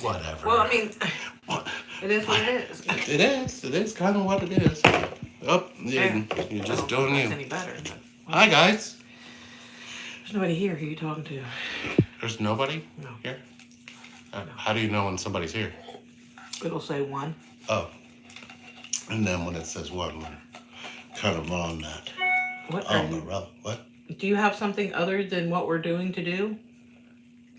Whatever. Well, I mean, What? it is what it is. It is. It is kind of what it is. Oh, Yeah. you're I just don't know if doing that's you. any better, but Hi, guys. there's nobody here. Who you talking to? There's nobody No, here. no. How do you know when somebody's here? It'll say one. Oh, and then when it says one, we're kind of on that. What are Oh, you? Morel. What? Do you have something other than what we're doing to do?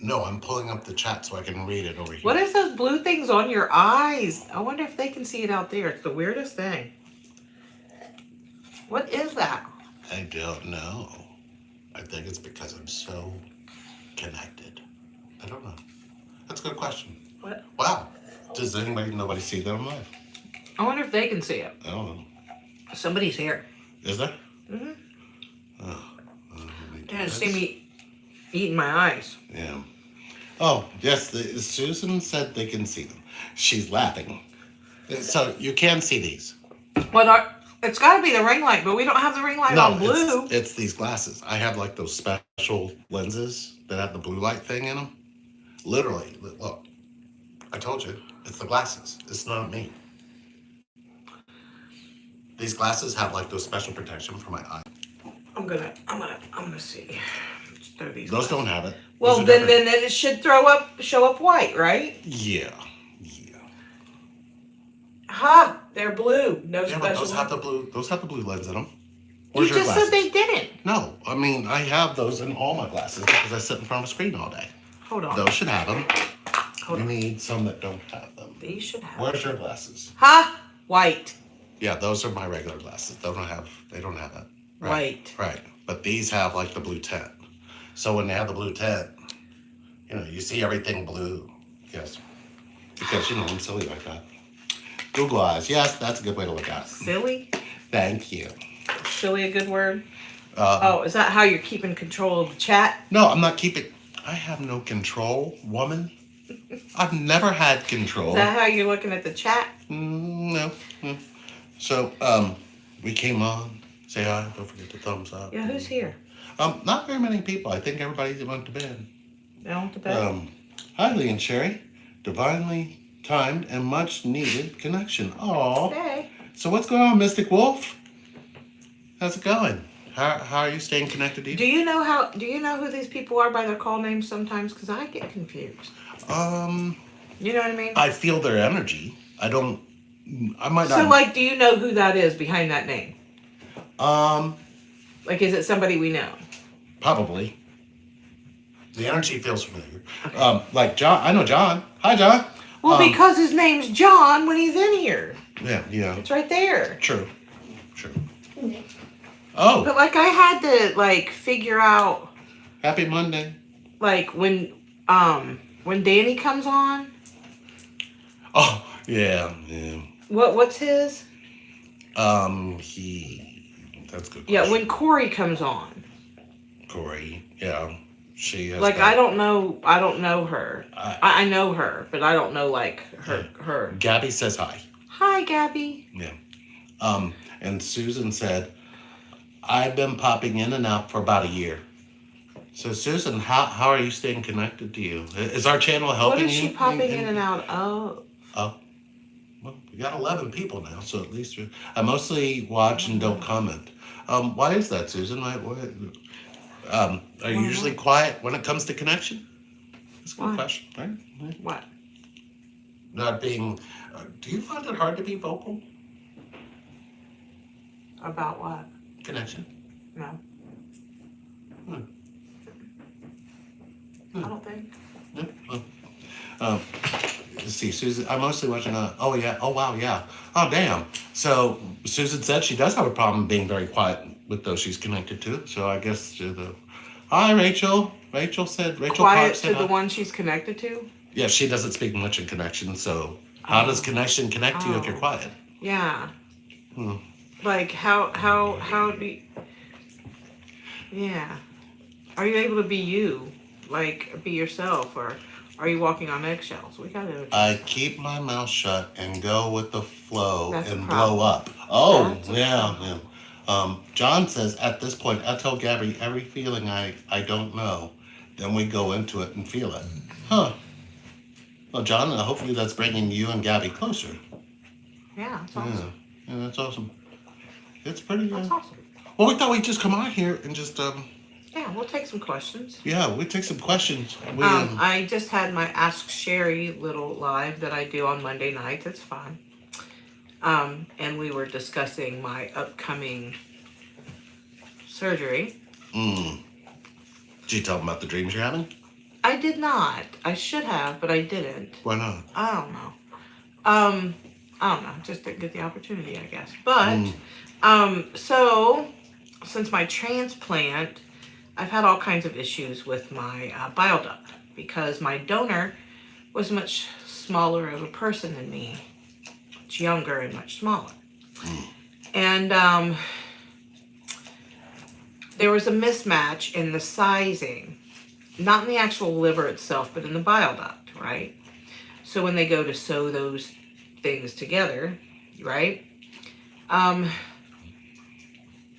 No, I'm pulling up the chat so I can read it over What here. is those blue things on your eyes? I wonder if they can see it out there. It's the weirdest thing. What is that? I don't know. I think it's because I'm so connected. I don't know. That's a good question. What? Wow. Does nobody see them live? I wonder if they can see it. I don't know. Somebody's here. Is there? Mm-hmm. Oh, let me do Can't see this. me eating my eyes. Yeah. Oh, yes. Susan said they can see them. She's laughing. So you can see these. Well, it's got to be the ring light, but we don't have the ring light No, on blue. it's these glasses. I have like those special lenses that have the blue light thing in them. Literally, look. I told you, it's the glasses. It's not me. These glasses have like those special protection for my eye. I'm gonna see. Let's throw these. Those glasses. don't have it. Well, Those are then different. it should show up white, right? Yeah. Yeah. Ha! They're blue. No Yeah, but special. those have the blue. Those have the blue lens in them. You Where's your just glasses? said they didn't. No, I mean I have those in all my glasses because I sit in front of a screen all day. Hold on. Those should have them. Hold You on. need some that don't have them. These should have. Where's your glasses? Ha! White. Yeah, those are my regular glasses. They don't have that. White. Right. But these have like the blue tint. So when they have the blue tint, you see everything blue. Yes. Because I'm silly like that. Google eyes. Yes, that's a good way to look at it. Silly. Thank you. Silly, a good word. Uh, Oh, is that how you're keeping control of the chat? no, I'm not keeping. I have no control, woman. I've never had control. Is that how you're looking at the chat? No. No. So, we came on. Say hi. Don't forget to thumbs up. Yeah, who's here? Not very many people. I think everybody went to bed. Down to bed. Hi, Lee and Sherry. Divinely timed and much needed connection. Aw. Hey. So what's going on, Mystic Wolf? How's it going? How are you staying connected to you? Do you know who these people are by their call names sometimes? Because I get confused. You know what I mean? I feel their energy. I might not. So, like, do you know who that is behind that name? Like, is it somebody we know? Probably. The energy feels familiar. Okay. Like John. I know John. Hi, John. Well, because his name's John when he's in here. Yeah. It's right there. True. Oh, But, like, I had to, like, figure out, happy Monday. like, when Danny comes on, Oh, yeah. what's his? That's a good. Yeah, question. when Corey comes on. Corey. Yeah, she has. Like, that- I don't know her. I know her, but I don't know, like, her. Gabby says hi. Hi, Gabby. Yeah. And Susan said, I've been popping in and out for about a year. So Susan, how are you staying connected to you? Is our channel helping What is you? she popping in and out of? Oh, well, we got 11 people now, so at least I mostly watch and don't comment. Why is that, Susan? Are you usually quiet when it comes to connection? That's a good Why? question, right? What? Not being. Do you find it hard to be vocal? About what? Connection. No. Hmm. I don't think. Yeah. Let's see, Susan. I'm mostly watching. Oh yeah. Oh wow. Yeah. Oh damn. So Susan said she does have a problem being very quiet with those she's connected to. So I guess Hi, Rachel. Rachel Quiet Park said to the hi. one she's connected to? Yeah, she doesn't speak much in connection. So how does connection connect to you if you're quiet? Yeah. Hmm. Like, how do you... Yeah. Are you able to be you? Like, be yourself? Or are you walking on eggshells? We gotta... I keep my mouth shut and go with the flow That's a and problem. blow up. Oh, That's a yeah. John says, at this point, I tell Gabby every feeling I don't know. Then we go into it and feel it. Huh. Well, John, hopefully that's bringing you and Gabby closer. Yeah, that's Yeah, awesome. yeah, that's awesome. It's pretty. That's awesome. Well, we thought we'd just come out here and just Yeah, we'll take some questions. yeah, we take some questions. We I just had my Ask Sherry little live that I do on Monday nights. It's fun. And we were discussing my upcoming surgery. Did you tell them about the dreams you're having? I did not. I should have, but I didn't. Why not? I don't know. I don't know. Just didn't get the opportunity, I guess. But so since my transplant, I've had all kinds of issues with my bile duct because my donor was much smaller of a person than me, much younger and much smaller. And there was a mismatch in the sizing, not in the actual liver itself, but in the bile duct, right? So when they go to sew those things together, right? I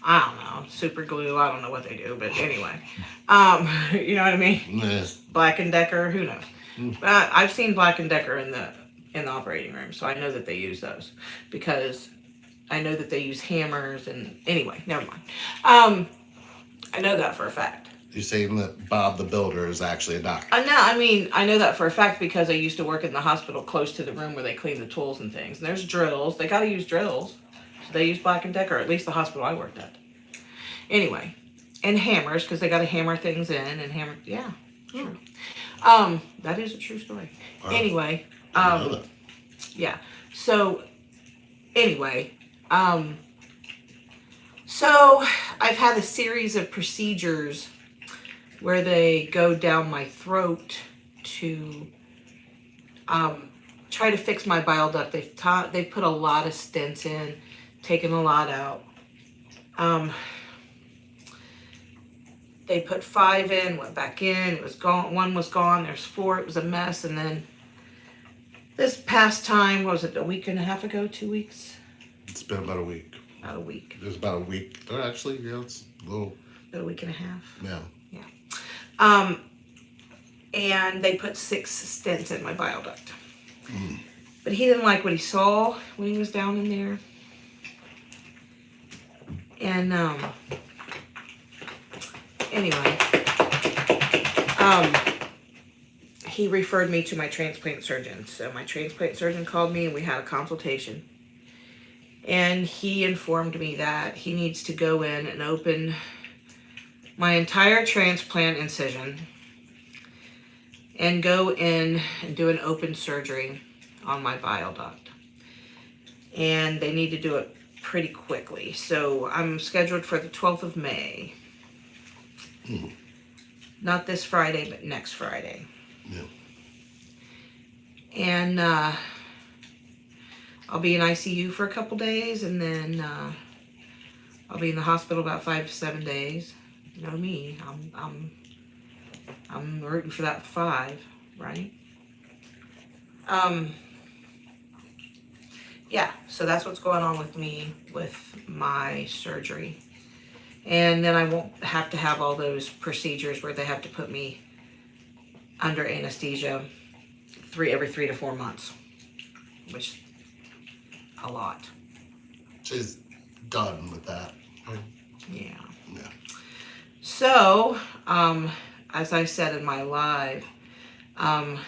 don't know, super glue, I don't know what they do, but anyway. You know what I mean? Yes. Black and Decker, who knows? But I've seen Black and Decker in the operating room, so I know that they use those because I know that they use hammers and anyway, never mind. I know that for a fact. You're saying that Bob the Builder is actually a doctor? I know that for a fact because I used to work in the hospital close to the room where they clean the tools and things. And there's drills. They got to use drills. So they use Black and Decker, at least the hospital I worked at. Anyway, and hammers because they got to hammer things in and hammer. Yeah, true. That is a true story. Wow. Anyway, I know that. yeah. So anyway, so I've had a series of procedures where they go down my throat to try to fix my bile duct. They've put a lot of stents in, taken a lot out. They put 5 in, went back in, it was gone. 1 was gone, there's 4, it was a mess. And then this past time, what was it, a week and a half ago, 2 weeks? It's been about a week. About a week. It was about a week. Or actually, yeah, it's a little. About a week and a half. Yeah. And they put 6 stents in my bile duct. But he didn't like what he saw when he was down in there. And anyway, he referred me to my transplant surgeon. So my transplant surgeon called me and we had a consultation. And he informed me that he needs to go in and open my entire transplant incision and go in and do an open surgery on my bile duct. And they need to do it pretty quickly. So I'm scheduled for the 12th of May. Not this Friday, but next Friday. Yeah. And I'll be in ICU for a couple days, and then I'll be in the hospital about 5 to 7 days. You know me, I'm rooting for that 5, right? Yeah, so that's what's going on with me with my surgery. And then I won't have to have all those procedures where they have to put me under anesthesia every 3 to 4 months, which a lot. She's done with that. Right? Yeah. Yeah. So, as I said in my live, I'm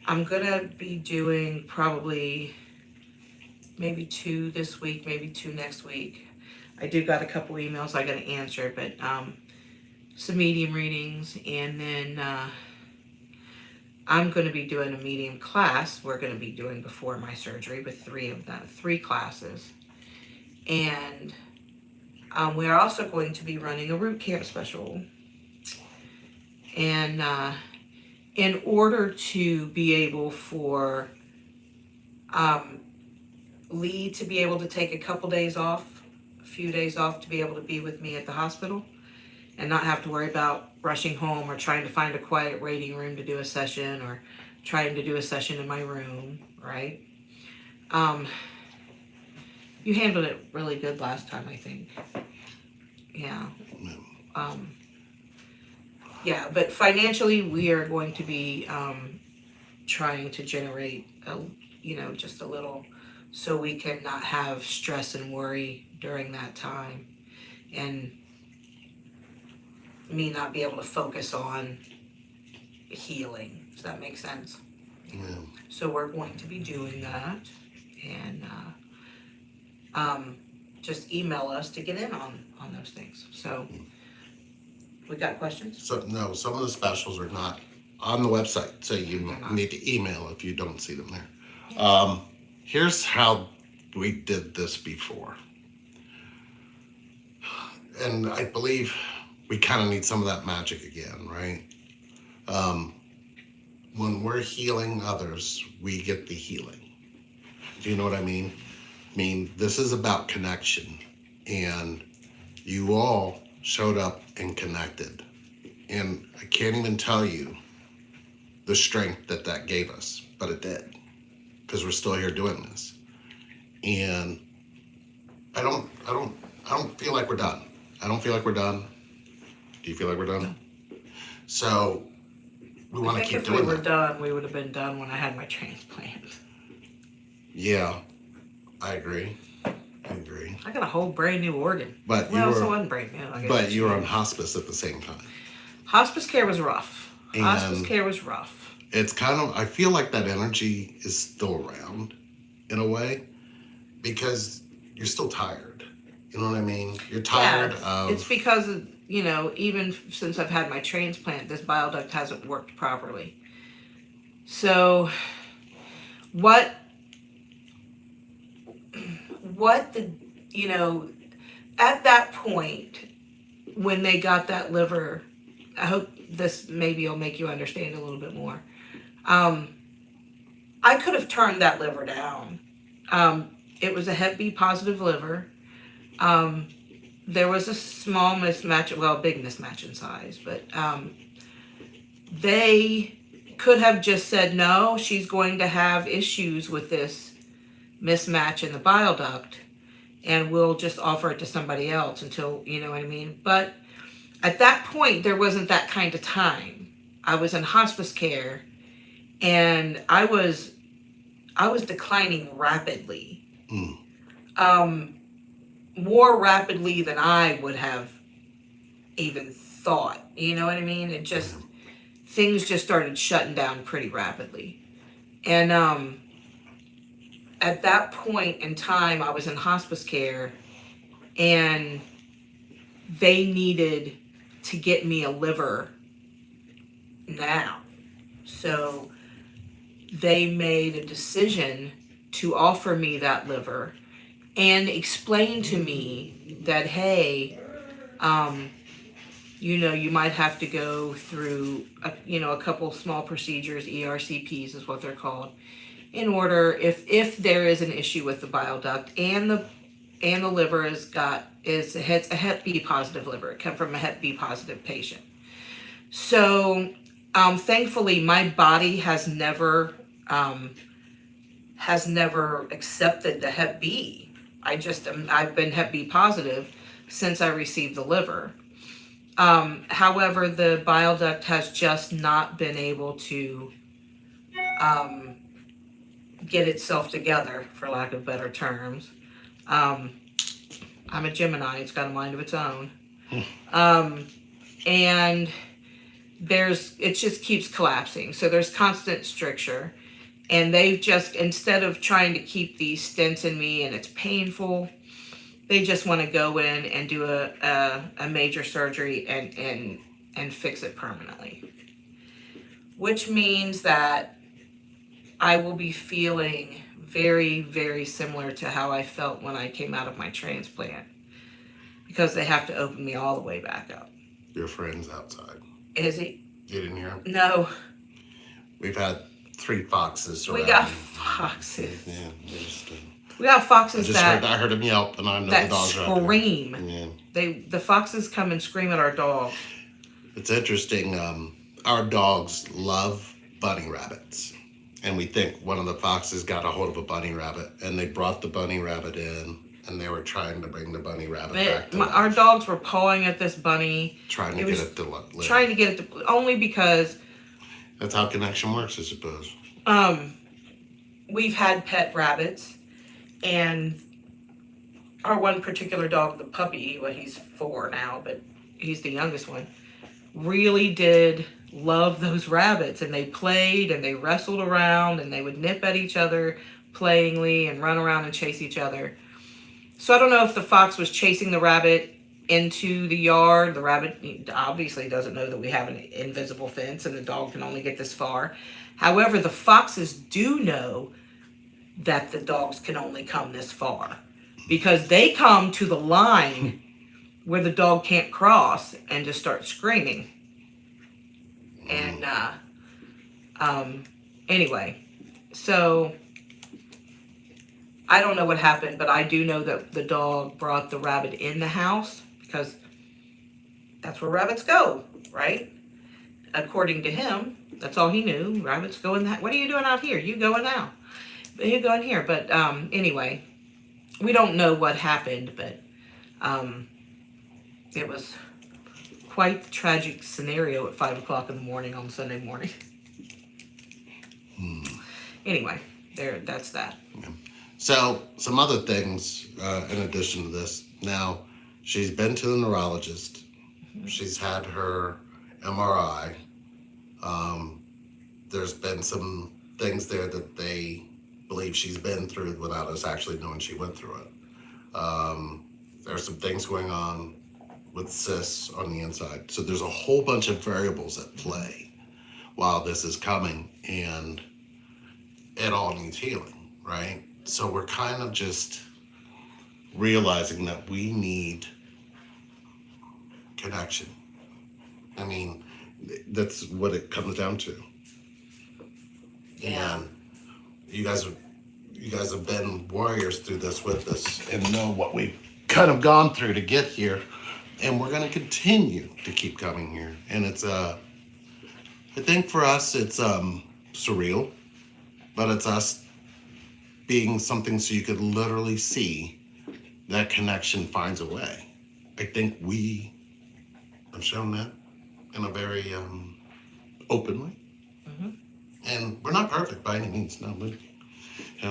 gonna be doing probably maybe 2 this week, maybe 2 next week. I do got a couple emails I gotta answer, but some medium readings, and then I'm gonna be doing a medium class. We're gonna be doing before my surgery with 3 of them, 3 classes, and we are also going to be running a root camp special. And in order to be able for Lee to be able to take a couple days off, a few days off to be able to be with me at the hospital and not have to worry about rushing home or trying to find a quiet waiting room to do a session or trying to do a session in my room, right? You handled it really good last time, I think. Yeah. Yeah, but financially we are going to be trying to generate just a little, so we can not have stress and worry during that time, and me not be able to focus on healing. Does that make sense? Yeah. So we're going to be doing that, and just email us to get in on those things. So we got questions? So no, some of the specials are not on the website, so you They're not. need to email if you don't see them there. Here's how we did this before, and I believe we kind of need some of that magic again, right? When we're healing others, we get the healing. Do you know what I mean? I mean, this is about connection, and you all showed up and connected, and I can't even tell you the strength that gave us, but it did, because we're still here doing this, and I don't feel like we're done. I don't feel like we're done. Do you feel like we're done? No. So we want to keep if doing we were that. done, we would have been done when I had my transplant. Yeah, I agree. I got a whole brand new organ. But Well, you so it were, wasn't brand new. I guess but it's you were new. on hospice at the same time. Hospice care was rough. Hospice And- care was rough. It's kind of, I feel like that energy is still around in a way, because you're still tired. You know what I mean? You're tired of. It's because of, even since I've had my transplant, this bile duct hasn't worked properly. So what at that point, when they got that liver, I hope this maybe will make you understand a little bit more. I could have turned that liver down. It was a Hep B positive liver. There was a small mismatch, well, a big mismatch in size, but they could have just said, no, she's going to have issues with this mismatch in the bile duct, and we'll just offer it to somebody else until, you know what I mean? But at that point, there wasn't that kind of time. I was in hospice care, and I was declining rapidly. More rapidly than I would have even thought. You know what I mean? Things just started shutting down pretty rapidly. And at that point in time, I was in hospice care, and they needed to get me a liver now. So they made a decision to offer me that liver and explain to me that, hey, you might have to go through a couple small procedures. ERCPs is what they're called, in order, if there is an issue with the bile duct, and the liver is a Hep B positive liver. It came from a Hep B positive patient. So thankfully, my body has never accepted the Hep B. I've been Hep B positive since I received the liver. However, the bile duct has just not been able to get itself together, for lack of better terms. I'm a Gemini. It's got a mind of its own. And it just keeps collapsing. So there's constant stricture. And they've just, instead of trying to keep these stents in me and it's painful, they just want to go in and do a major surgery and fix it permanently. Which means that I will be feeling very, very similar to how I felt when I came out of my transplant, because they have to open me all the way back up. Your friend's outside. Is he? You didn't hear him? No. We've had 3 foxes around. We got foxes. Yeah, they just, We got foxes I heard him yelp, and I know the that dogs are out there. scream. Yeah. The foxes come and scream at our dog. It's interesting. Our dogs love bunny rabbits, and we think one of the foxes got a hold of a bunny rabbit, and they brought the bunny rabbit in, and they were trying to bring the bunny rabbit back to life. Our dogs were pawing at this bunny, Trying to get it to live. only because That's how connection works, I suppose. We've had pet rabbits, and our one particular dog, the puppy, well, he's 4 now, but he's the youngest one, really did love those rabbits, and they played and they wrestled around and they would nip at each other playingly and run around and chase each other. So I don't know if the fox was chasing the rabbit into the yard. The rabbit obviously doesn't know that we have an invisible fence and the dog can only get this far. However, the foxes do know that the dogs can only come this far because they come to the line where the dog can't cross and just start screaming. And anyway, so I don't know what happened, but I do know that the dog brought the rabbit in the house because that's where rabbits go, right? According to him, that's all he knew. Rabbits go in that. What are you doing out here? You go in now. You go in here. But anyway, we don't know what happened, but it was quite the tragic scenario at 5 o'clock in the morning on Sunday morning. Anyway, that's that. So, some other things in addition to this. Now, she's been to the neurologist. She's had her MRI. There's been some things there that they believe she's been through without us actually knowing she went through it. There's some things going on with cysts on the inside. So there's a whole bunch of variables at play while this is coming, and it all needs healing, right? So we're kind of just realizing that we need connection. I mean, that's what it comes down to. Yeah. And you guys have been warriors through this with us and know what we've kind of gone through to get here. And we're going to continue to keep coming here. And it's, I think for us, it's surreal, but it's us being something so you could literally see that connection finds a way. I think we have shown that in a very open way. And we're not perfect by any means. No,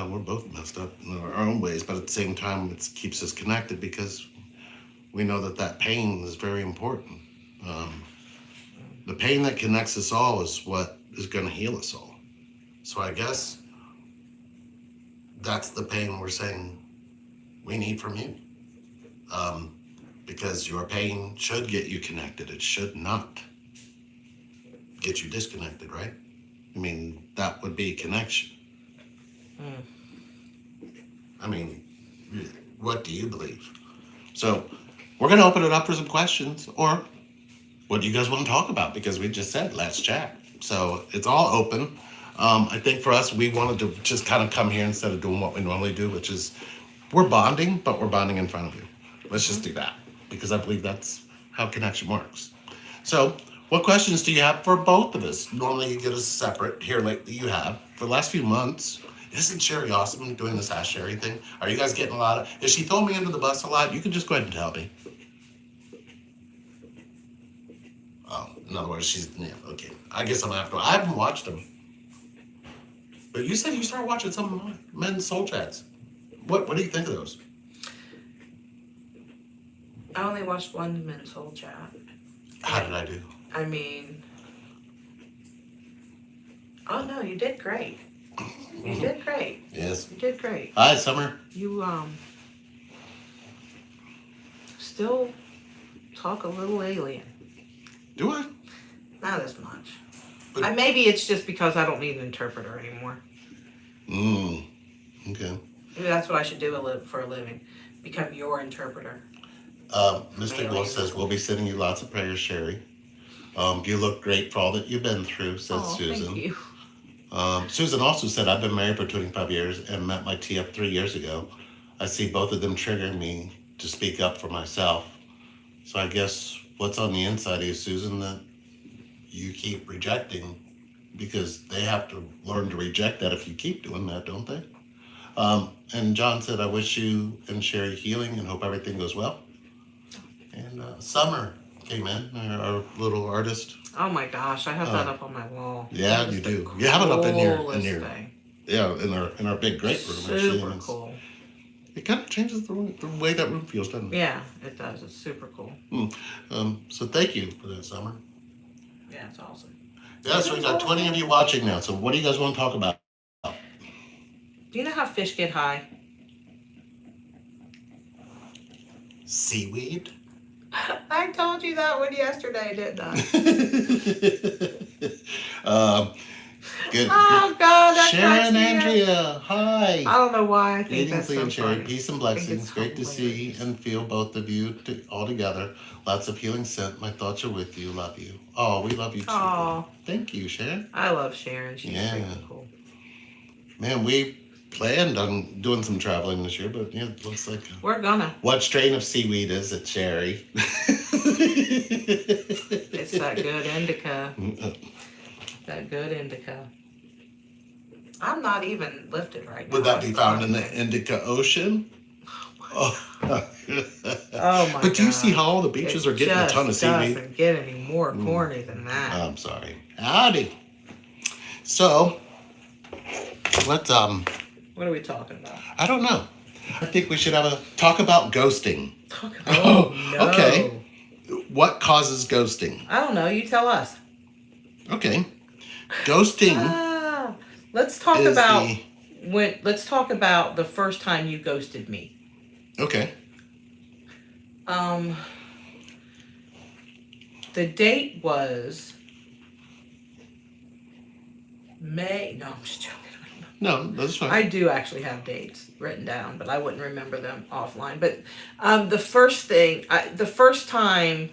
we're both messed up in our own ways, but at the same time, it keeps us connected because we know that pain is very important. The pain that connects us all is what is going to heal us all. So I guess that's the pain we're saying we need from you. Because your pain should get you connected. It should not get you disconnected, right? I mean, that would be connection. I mean, what do you believe? So we're going to open it up for some questions, or what do you guys want to talk about? Because we just said, let's chat. So it's all open. I think for us, we wanted to just kind of come here instead of doing what we normally do, which is we're bonding, but we're bonding in front of you. Let's just do that, because I believe that's how connection works. So what questions do you have for both of us? Normally you get us separate. Here lately you have. For the last few months, isn't Sherry awesome doing this Ask Sherry thing? Are you guys getting a lot of... Is she throwing me under the bus a lot? You can just go ahead and tell me. Oh, in other words, she's... Yeah, okay. I guess I'm after... I haven't watched them. But you said you started watching some of men's soul chats. What do you think of those? I only watched one Men's Soul Chat. How did I do? I mean, oh no, you did great. You did great. Yes. You did great. Hi, Summer. You still talk a little alien. Do I? Not as much. But- Maybe it's just because I don't need an interpreter anymore. Okay. Maybe that's what I should do for a living. Become your interpreter. Mr. Glow says, we'll be sending you lots of prayers, Sherry. You look great for all that you've been through, says Susan. Thank you. Susan also said, I've been married for 25 years and met my TF 3 years ago. I see both of them triggering me to speak up for myself. So I guess what's on the inside is, Susan, that you keep rejecting, because they have to learn to reject that if you keep doing that, don't they? And John said, I wish you and Sherry healing and hope everything goes well. And Summer came in, our little artist. Oh my gosh, I have that up on my wall. Yeah, That is you the do. You have it up in your coolest thing. in our big great room actually. Super And cool. it kind of changes the way that room feels, doesn't it? Yeah, it does. It's super cool. So thank you for that, Summer. Yeah, it's awesome. Yeah, so we got 20 of you watching now. So what do you guys want to talk about? Do you know how fish get high? Seaweed? I told you that one yesterday, didn't I? Good. Oh God, that cracks Sharon, me up. Andrea, hi. I don't know why I think Greetings, that's Lee so and Sherry. funny. Peace and I think blessings. it's Great to see hilarious. and feel both of you all together. Lots of healing scent. My thoughts are with you. Love you. Oh, we love you too. Aw. Thank you, Sharon. I love Sharon. She's Yeah. super cool. Man, we planned on doing some traveling this year, but yeah, it looks like. We're gonna. What strain of seaweed is it, Sherry? It's that good indica. That good indica. I'm not even lifted right now. Would that be found in the Indica Ocean? Oh, Oh my But do you God. see how all the beaches are getting a ton of seaweed? It doesn't get any more corny than that. I'm sorry. Howdy. So, let's What are we talking about? I don't know. I think we should have a talk about ghosting. Oh no. Okay. What causes ghosting? I don't know. You tell us. Okay. Ghosting Let's talk is about let's talk about the first time you ghosted me. Okay. The date was May. No, I'm just joking. No, that's fine. I do actually have dates written down, but I wouldn't remember them offline. But the first time,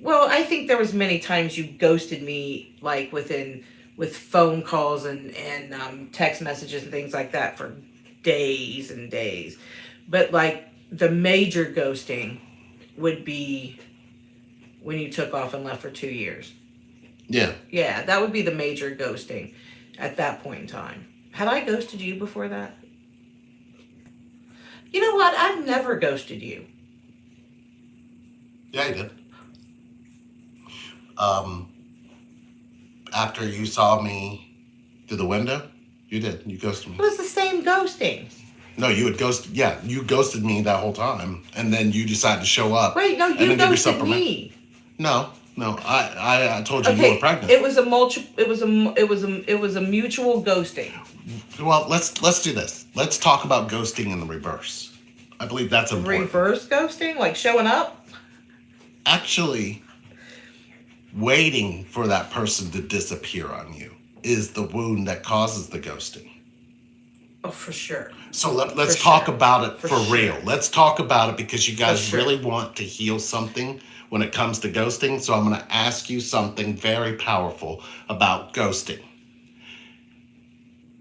well, I think there was many times you ghosted me, like with phone calls and text messages and things like that for days and days. But like the major ghosting would be when you took off and left for 2 years. Yeah. Yeah, that would be the major ghosting at that point in time. Had I ghosted you before that? You know what? I've never ghosted you. Yeah, you did. After you saw me through the window, you did. You ghosted me. It was the same ghosting. No, you had ghosted. Yeah, you ghosted me that whole time, and then you decided to show up. Wait, no, you ghosted me. No, I told you you were pregnant. It was a mutual ghosting. Well, let's do this. Let's talk about ghosting in the reverse. I believe that's important. Reverse ghosting, like showing up. Actually, waiting for that person to disappear on you is the wound that causes the ghosting. Oh, for sure. So let's talk about it for real. Sure. Let's talk about it because you guys really want to heal something when it comes to ghosting. So I'm going to ask you something very powerful about ghosting.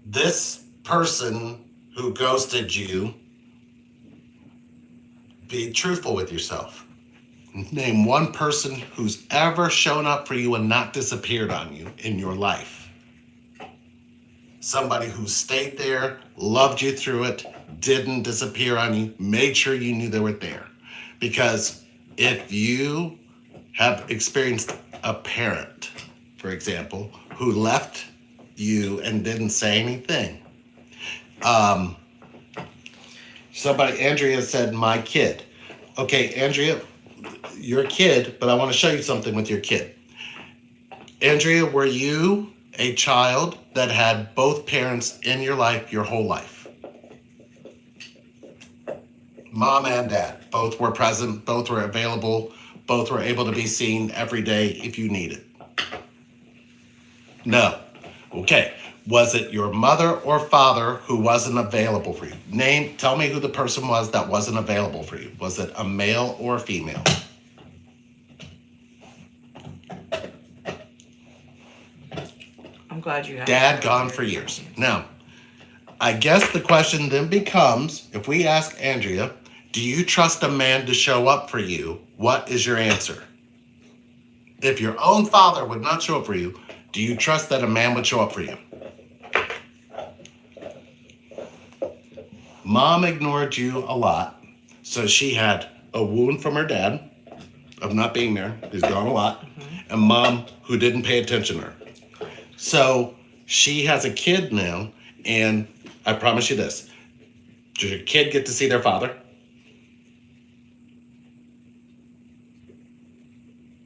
This person who ghosted you, be truthful with yourself. Name one person who's ever shown up for you and not disappeared on you in your life. Somebody who stayed there, loved you through it, didn't disappear on you, made sure you knew they were there. Because if you have experienced a parent, for example, who left you and didn't say anything. Andrea said, my kid. Okay, Andrea, your kid, but I want to show you something with your kid. Andrea, were you a child that had both parents in your life your whole life? Mom and dad, both were present, both were available, both were able to be seen every day if you needed. No. Okay. Was it your mother or father who wasn't available for you? Tell me who the person was that wasn't available for you. Was it a male or a female? I'm glad you have. Dad gone for years. Now, I guess the question then becomes, if we ask Andrea, do you trust a man to show up for you? What is your answer? If your own father would not show up for you, do you trust that a man would show up for you? Mom ignored you a lot, so she had a wound from her dad of not being there. He's gone a lot. and mom who didn't pay attention to her. So she has a kid now, and I promise you this. Does your kid get to see their father?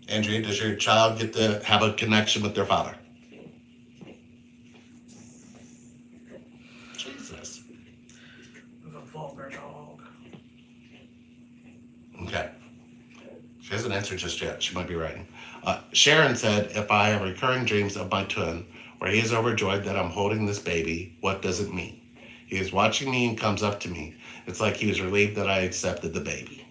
Andrea, does your child get to have a connection with their father? Jesus. A vulgar dog. Okay. She hasn't answered just yet. She might be writing. Sharon said, if I have recurring dreams of my twin where he is overjoyed that I'm holding this baby, what does it mean? He is watching me and comes up to me. It's like he was relieved that I accepted the baby.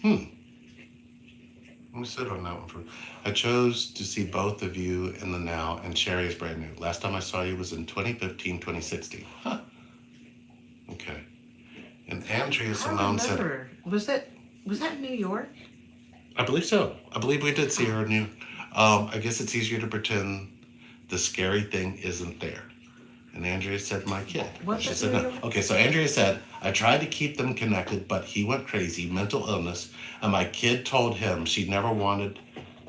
Let me sit on that one for. I chose to see both of you in the now, and Sherry is brand new. Last time I saw you was in 2015, 2016. Huh. Okay. And Andrea Simone said, Was that New York? I believe so. I believe we did see her new. I guess it's easier to pretend the scary thing isn't there. And Andrea said, my kid. What's She it said New no. York? Okay, so Andrea said, I tried to keep them connected, but he went crazy, mental illness, and my kid told him she never wanted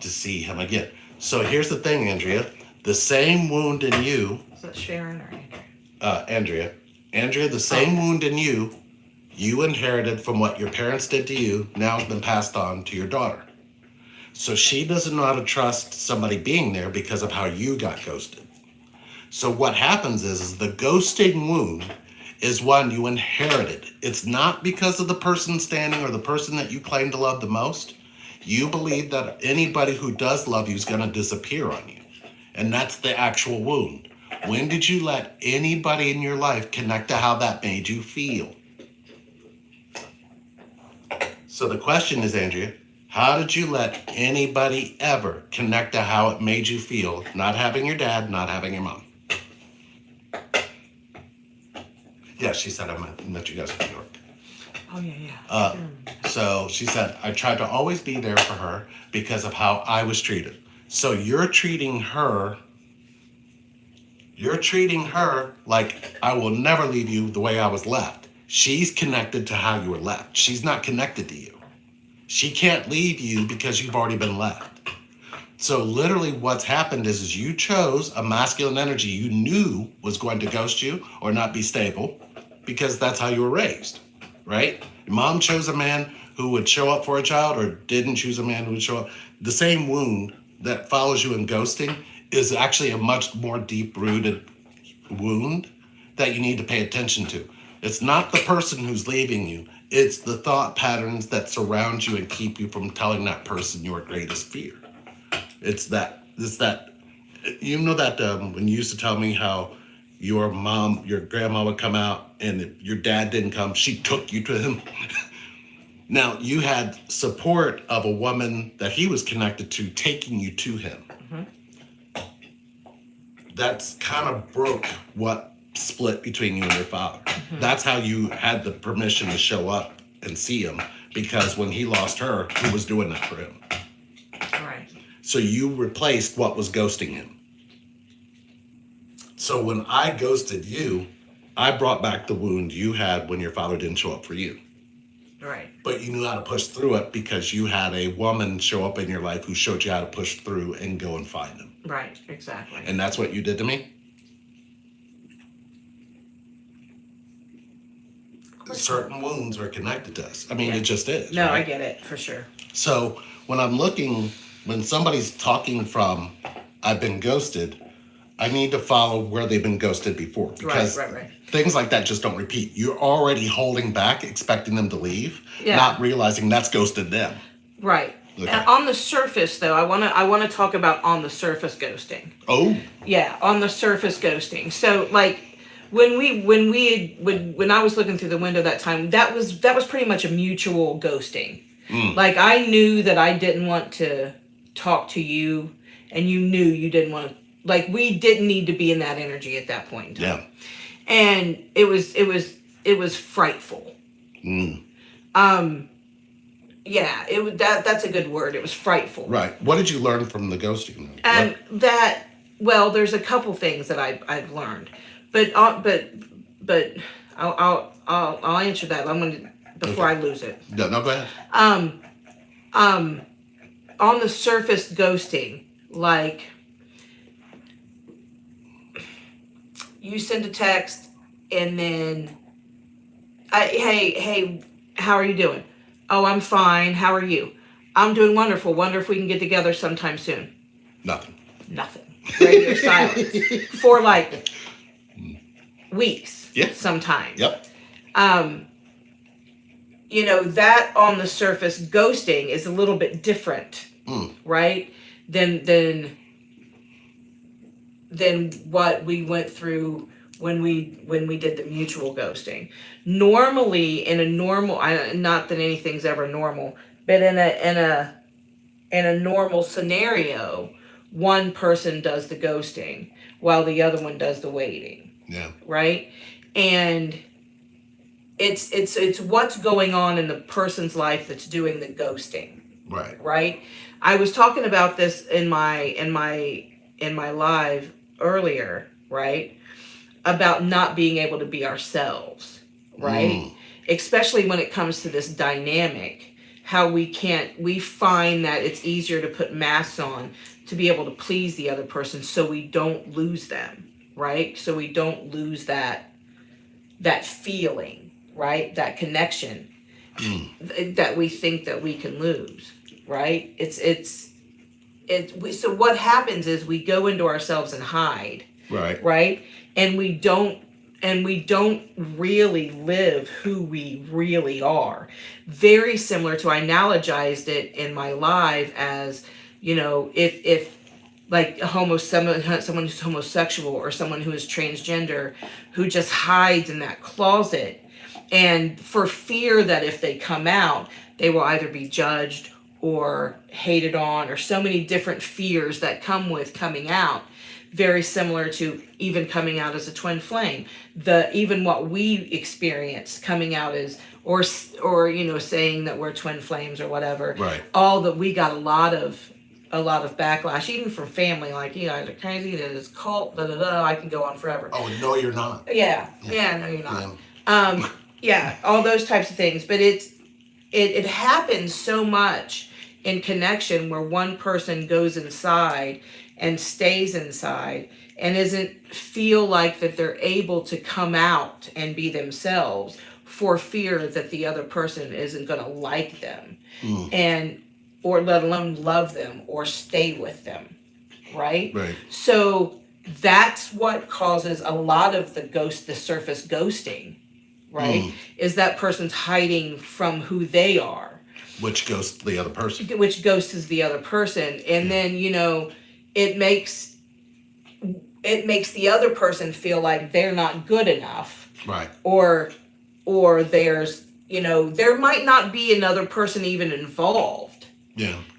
to see him again. So here's the thing, Andrea. The same wound in you, Is that Sharon or Andrea. Andrea, the same wound in you inherited from what your parents did to you, now has been passed on to your daughter. So she doesn't know how to trust somebody being there because of how you got ghosted. So what happens is the ghosting wound is one you inherited. It's not because of the person standing or the person that you claim to love the most. You believe that anybody who does love you is going to disappear on you. And that's the actual wound. When did you let anybody in your life connect to how that made you feel? So the question is, Andrea, how did you let anybody ever connect to how it made you feel, not having your dad, not having your mom? Yeah, she said I met you guys in New York. Oh, yeah. So she said, I tried to always be there for her because of how I was treated. So you're treating her like I will never leave you the way I was left. She's connected to how you were left. She's not connected to you. She can't leave you because you've already been left. So literally what's happened is you chose a masculine energy you knew was going to ghost you or not be stable because that's how you were raised, right? Your mom chose a man who would show up for a child or didn't choose a man who would show up. The same wound that follows you in ghosting is actually a much more deep-rooted wound that you need to pay attention to. It's not the person who's leaving you. It's the thought patterns that surround you and keep you from telling that person your greatest fear. It's that, you know that when you used to tell me how your grandma would come out and if your dad didn't come, she took you to him. Now you had support of a woman that he was connected to taking you to him. That's kind of broke what split between you and your father. That's how you had the permission to show up and see him because when he lost her, who was doing that for him? Right. So you replaced what was ghosting him. So when I ghosted you, I brought back the wound you had when your father didn't show up for you. Right. But you knew how to push through it because you had a woman show up in your life who showed you how to push through and go and find him. Right, exactly. And that's what you did to me? Certain wounds are connected to us. I mean, it just is. No, right? I get it, for sure. So when somebody's talking from, I've been ghosted, I need to follow where they've been ghosted before. Because right. things like that just don't repeat. You're already holding back, expecting them to leave, Yeah. not realizing that's ghosted them. Right. Okay. And on the surface, though, I wanna talk about on the surface ghosting. Oh, Yeah, on the surface ghosting. So like when I was looking through the window that time, that was pretty much a mutual ghosting. Like I knew that I didn't want to talk to you, and you knew you didn't want to. Like we didn't need to be in that energy at that point in time. yeah. And it was frightful. Yeah, that's a good word. It was frightful. Right. What did you learn from the ghosting? And there's a couple things that I've learned, but I'll answer that. I'm gonna before I lose it. No, go ahead. On the surface ghosting, like you send a text and then hey, how are you doing? Oh, I'm fine. How are you? I'm doing wonderful. Wonder if we can get together sometime soon. Nothing. Nothing. Radio silence for like weeks. Yeah. Sometimes. Yep. You know, that on the surface ghosting is a little bit different, right? Than what we went through when we did the mutual ghosting. Normally, in a normal, not that anything's ever normal, but in a normal scenario, one person does the ghosting while the other one does the waiting. Yeah. Right? And it's what's going on in the person's life that's doing the ghosting. Right. Right? I was talking about this in my live earlier, right? About not being able to be ourselves, right? Especially when it comes to this dynamic, how we find that it's easier to put masks on to be able to please the other person so we don't lose them, right? So we don't lose that feeling, right? That connection that we think that we can lose, right? So what happens is we go into ourselves and hide, right? And we don't really live who we really are. Very similar to, I analogized it in my live as, you know, if like someone who's homosexual or someone who is transgender, who just hides in that closet, and for fear that if they come out, they will either be judged or hated on, or so many different fears that come with coming out. Very similar to even coming out as a twin flame. Even what we experience coming out as, or you know, saying that we're twin flames or whatever. Right. All that, we got a lot of backlash, even from family, like, you guys are crazy, that is cult, I can go on forever. Oh, no, you're not. Yeah, no, you're not. Yeah, all those types of things. But it happens so much in connection where one person goes inside and stays inside and isn't feel like that they're able to come out and be themselves for fear that the other person isn't going to like them or let alone love them or stay with them, right? So that's what causes a lot of the surface ghosting, right? Is that person's hiding from who they are, which ghosts the other person, the other person. And then, you know, it makes the other person feel like they're not good enough, right? Or there's, you know, there might not be another person even involved,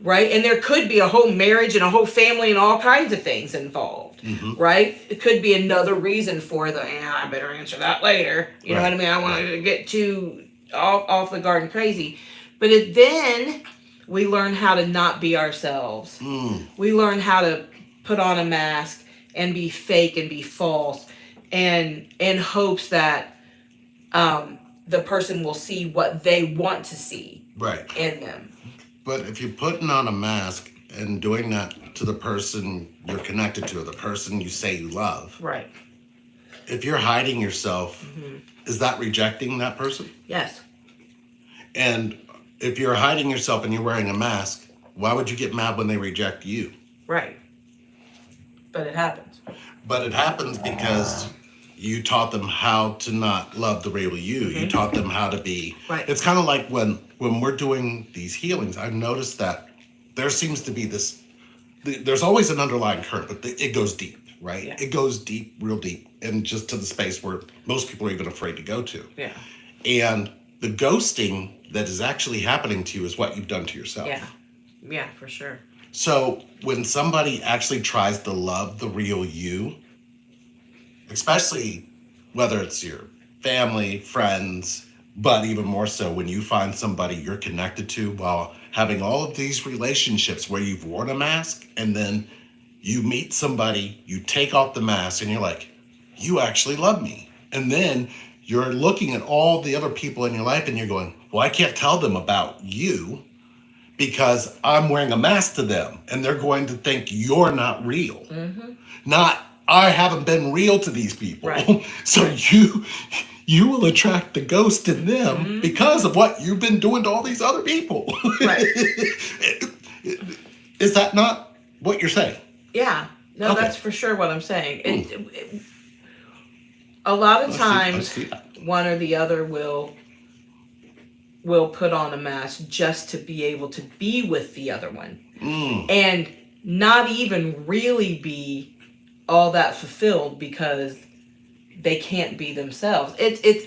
right? And there could be a whole marriage and a whole family and all kinds of things involved, right? It could be another reason for I better answer that later, you know what I mean? I don't want to get too off the garden crazy. But then we learn how to not be ourselves. We learn how to put on a mask and be fake and be false, and in hopes that the person will see what they want to see in them. But if you're putting on a mask and doing that to the person you're connected to, or the person you say you love, right? If you're hiding yourself, is that rejecting that person? Yes. And if you're hiding yourself and you're wearing a mask, why would you get mad when they reject you? Right. But it happens. But it happens because you taught them how to not love the real you. You taught them how to be. Right. It's kind of like when we're doing these healings, I've noticed that there seems to be there's always an underlying current, but it goes deep, right? Yeah. It goes deep, real deep, and just to the space where most people are even afraid to go to. Yeah. And the ghosting that is actually happening to you is what you've done to yourself. Yeah. Yeah, for sure. So when somebody actually tries to love the real you, especially whether it's your family, friends, but even more so when you find somebody you're connected to while having all of these relationships where you've worn a mask, and then you meet somebody, you take off the mask, and you're like, you actually love me. And then you're looking at all the other people in your life and you're going, well, I can't tell them about you because I'm wearing a mask to them, and they're going to think you're not real. Not I haven't been real to these people. Right. So you will attract the ghost in them because of what you've been doing to all these other people. Right. Is that not what you're saying? Yeah. No, Okay. that's for sure what I'm saying. A lot of I times, see that. one or the other will put on a mask just to be able to be with the other one, and not even really be all that fulfilled because they can't be themselves.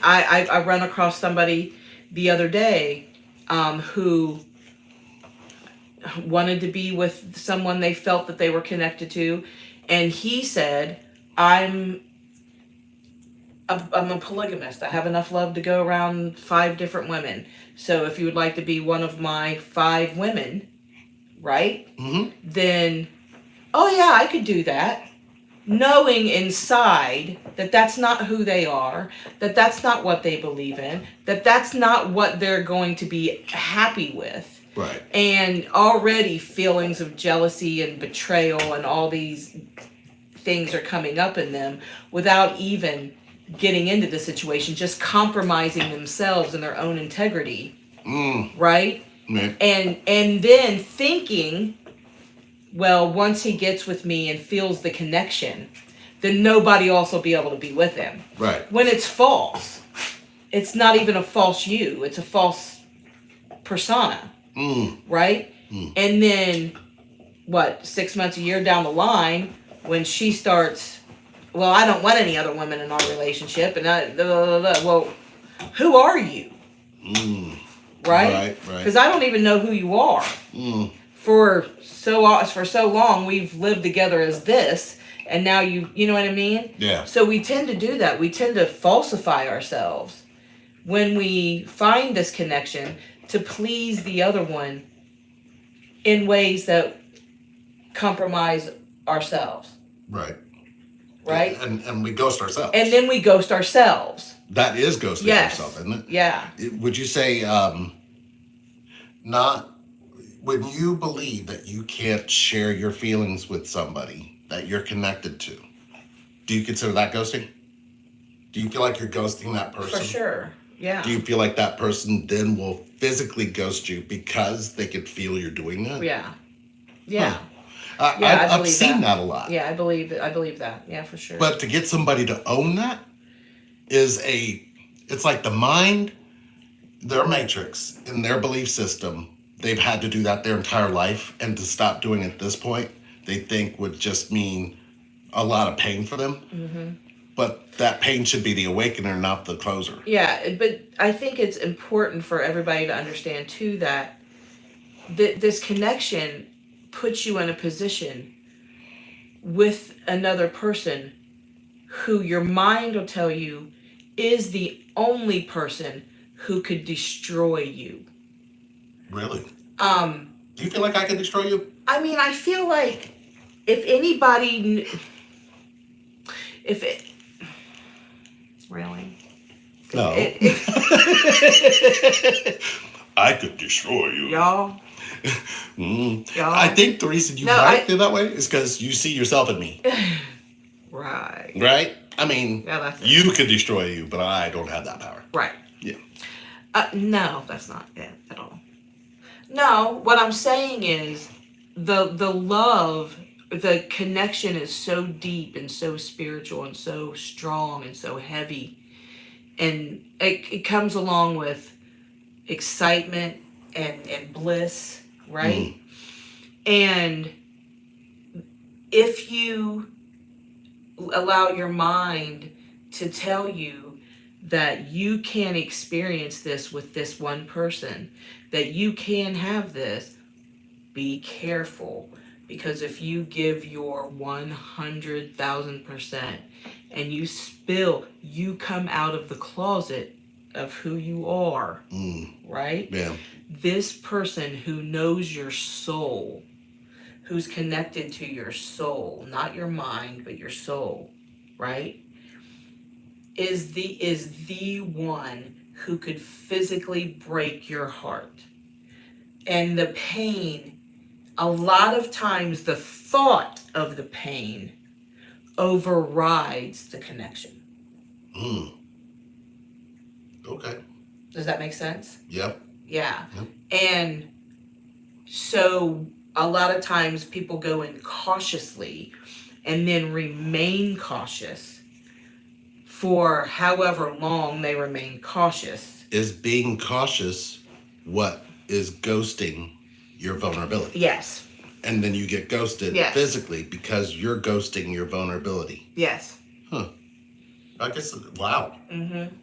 I run across somebody the other day, who wanted to be with someone they felt that they were connected to, and he said, I'm a polygamist. I have enough love to go around 5 different women. So if you would like to be one of my 5 women, right? Then, oh yeah, I could do that. Knowing inside that that's not who they are, that that's not what they believe in, that that's not what they're going to be happy with. Right. And already feelings of jealousy and betrayal and all these things are coming up in them without even getting into the situation, just compromising themselves and their own integrity, right? And then thinking, well, once he gets with me and feels the connection, then nobody else will be able to be with him. Right. When it's false. It's not even a false you, it's a false persona, right? And then, 6 months, a year down the line, when she starts, well, I don't want any other women in our relationship, and well, who are you? Right? Because I don't even know who you are. For so long, we've lived together as this, and now you know what I mean? Yeah. So we tend to do that. We tend to falsify ourselves when we find this connection to please the other one in ways that compromise ourselves. Right. Right? And we ghost ourselves. And then we ghost ourselves. That is ghosting yourself, isn't it? Yeah. Would you say not when you believe that you can't share your feelings with somebody that you're connected to, do you consider that ghosting? Do you feel like you're ghosting that person? For sure. Yeah. Do you feel like that person then will physically ghost you because they could feel you're doing that? Yeah. Yeah. Huh. I've seen that a lot. Yeah, I believe that. Yeah, for sure. But to get somebody to own that it's like the mind, their matrix, in their belief system, they've had to do that their entire life, and to stop doing it at this point, they think would just mean a lot of pain for them. But that pain should be the awakener, not the closer. Yeah, but I think it's important for everybody to understand too that this connection puts you in a position with another person who your mind will tell you is the only person who could destroy you. Really? Do you feel like I can destroy you? I mean, I feel like if anybody, if it, really? No. I could destroy you. Y'all. Y'all. I think the reason you might feel that way is because you see yourself in me. Right. Right? I mean, that's you could destroy you, but I don't have that power. Right. Yeah. No, that's not it at all. No, what I'm saying is the love, the connection is so deep and so spiritual and so strong and so heavy. And it comes along with excitement and bliss, right? And if you allow your mind to tell you that you can experience this with this one person, that you can have this, be careful. Because if you give your 100,000% and you spill, you come out of the closet of who you are, right? Yeah. This person who knows your soul, who's connected to your soul, not your mind, but your soul, right? Is the one who could physically break your heart. And the pain, a lot of times the thought of the pain overrides the connection. Mm. Okay. Does that make sense? Yep. Yeah. Yep. And so a lot of times people go in cautiously and then remain cautious for however long they remain cautious. Is being cautious what is ghosting your vulnerability? Yes. And then you get ghosted Yes. physically because you're ghosting your vulnerability. Yes. Huh. I guess, wow. Mm-hmm.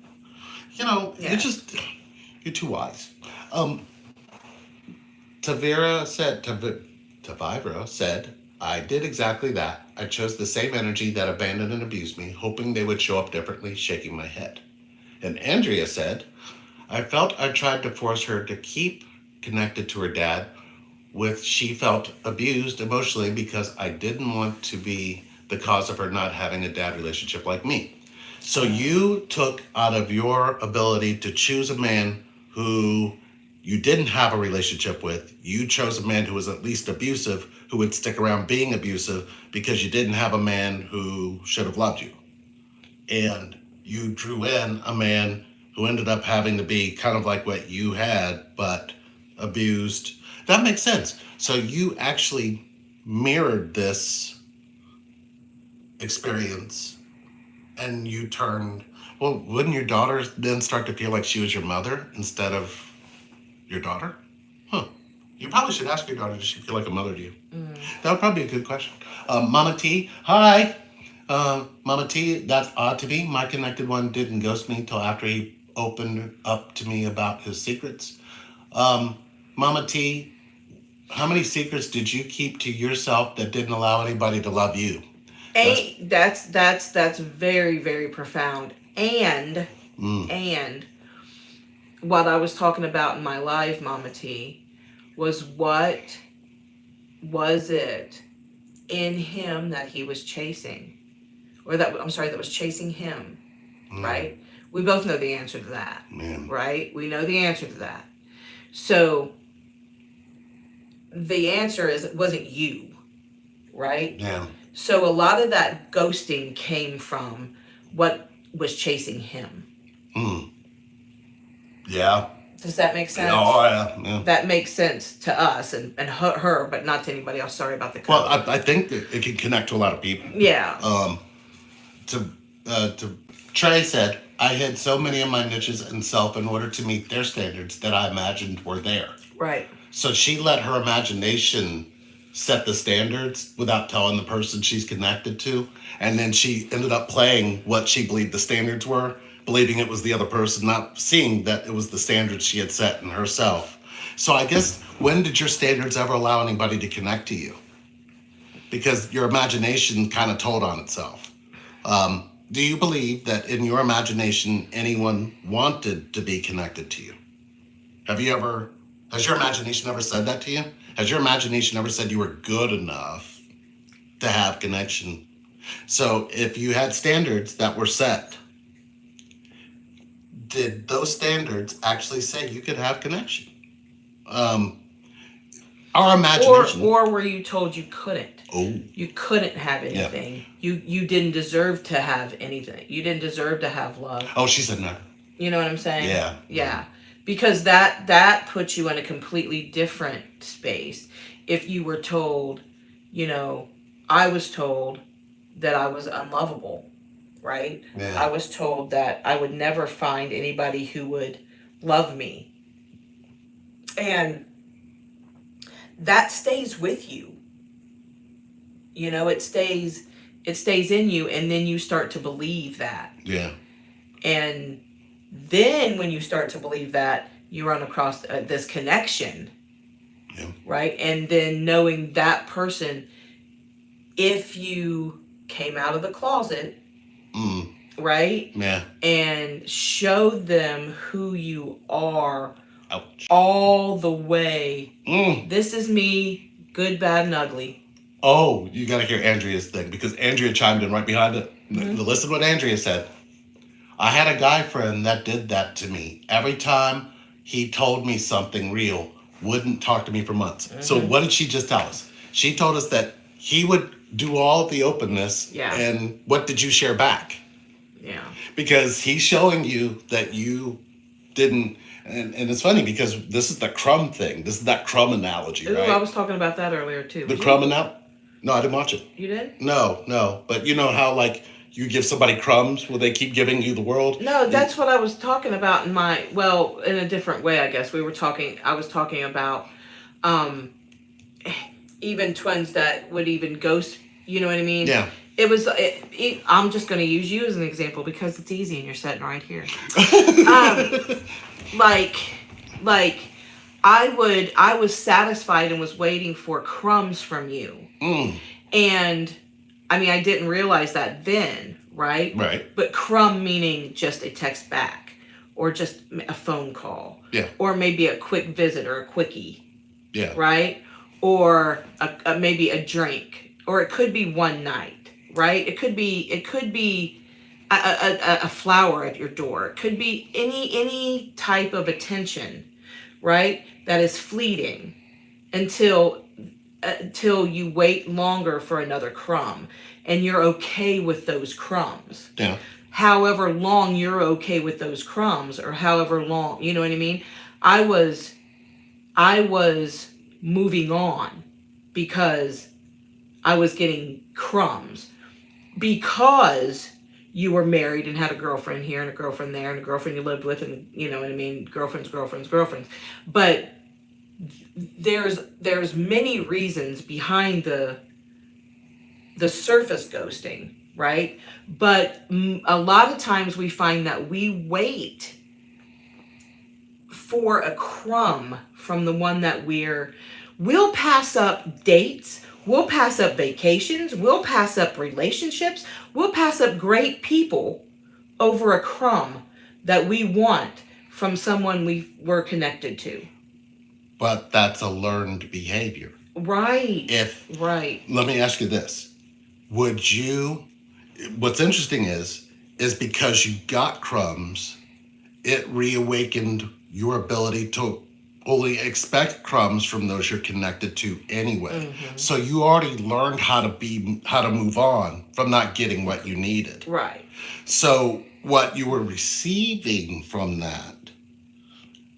You know, Yeah. you're too wise. Tavira said, I did exactly that. I chose the same energy that abandoned and abused me, hoping they would show up differently, shaking my head. And Andrea said, I felt I tried to force her to keep connected to her dad she felt abused emotionally because I didn't want to be the cause of her not having a dad relationship like me. So you took out of your ability to choose a man who you didn't have a relationship with. You chose a man who was at least abusive, who would stick around being abusive because you didn't have a man who should have loved you. And you drew in a man who ended up having to be kind of like what you had, but abused. That makes sense. So you actually mirrored this experience and you turned, well, wouldn't your daughter then start to feel like she was your mother instead of your daughter? Huh. You probably should ask your daughter, does she feel like a mother to you? That would probably be a good question. Mama T, hi. Mama T, that's odd to me. My connected one didn't ghost me until after he opened up to me about his secrets. Mama T, how many secrets did you keep to yourself that didn't allow anybody to love you? That's very, very profound. And what I was talking about in my live, Mama T, was what was it in him that he was chasing? Or that was chasing him, right? We both know the answer to that, right? We know the answer to that. So the answer is it wasn't you, right? Yeah. So a lot of that ghosting came from what was chasing him. Yeah. Does that make sense? Oh, yeah. That makes sense to us and her, but not to anybody else. Sorry about the code. Well, I think that it can connect to a lot of people. Yeah. To Trey said, I hid so many of my niches and self in order to meet their standards that I imagined were there. Right. So she let her imagination set the standards without telling the person she's connected to. And then she ended up playing what she believed the standards were, believing it was the other person, not seeing that it was the standards she had set in herself. So I guess, when did your standards ever allow anybody to connect to you? Because your imagination kind of told on itself. Do you believe that in your imagination anyone wanted to be connected to you? Has your imagination ever said that to you? Has your imagination ever said you were good enough to have connection? So if you had standards that were set, did those standards actually say you could have connection? Our imagination. Or were you told you couldn't? Oh. You couldn't have anything. Yeah. You didn't deserve to have anything. You didn't deserve to have love. Oh, she said no. You know what I'm saying? Yeah. Yeah. Because that puts you in a completely different space. If you were told, I was told that I was unlovable, right? Yeah. I was told that I would never find anybody who would love me. And that stays with you. It stays in you, and then you start to believe that. Yeah. And then when you start to believe that, you run across this connection. Yeah. Right? And then knowing that person, if you came out of the closet, right? Yeah. And showed them who you are. Ouch. All the way. This is me, good, bad, and ugly. Oh, you got to hear Andrea's thing, because Andrea chimed in right behind it. Listen to what Andrea said. I had a guy friend that did that to me. Every time he told me something real, wouldn't talk to me for months. So what did she just tell us? She told us that he would do all the openness. Yeah. And what did you share back? Yeah. Because he's showing you that you didn't. And it's funny because this is the crumb thing. This is that crumb analogy, Ooh, right? I was talking about that earlier too. The crumb analogy. No, I didn't watch it. You did? No. But you know how like you give somebody crumbs, will they keep giving you the world? No, that's what I was talking about in in a different way, I guess. I was talking about even twins that would even ghost, you know what I mean? Yeah. I'm just going to use you as an example because it's easy and you're sitting right here. Like I was satisfied and was waiting for crumbs from you. And I mean, I didn't realize that then, right? Right. But crumb meaning just a text back or just a phone call. Yeah. Or maybe a quick visit or a quickie. Yeah. Right? Or maybe a drink. Or it could be one night, right? It could be a flower at your door. It could be any type of attention, right? That is fleeting until you wait longer for another crumb and you're okay with those crumbs. Yeah. However long you're okay with those crumbs or however long, you know what I mean? I was moving on because I was getting crumbs because you were married and had a girlfriend here and a girlfriend there and a girlfriend you lived with and you know what I mean, girlfriends. But there's many reasons behind the surface ghosting, right? But a lot of times we find that we wait for a crumb from the one that we'll pass up dates, we'll pass up vacations, we'll pass up relationships, we'll pass up great people over a crumb that we want from someone we're connected to. But that's a learned behavior. Right. Right. Let me ask you this. What's interesting is because you got crumbs, it reawakened your ability to only expect crumbs from those you're connected to anyway. Mm-hmm. So you already learned how to move on from not getting what you needed. Right. So what you were receiving from that,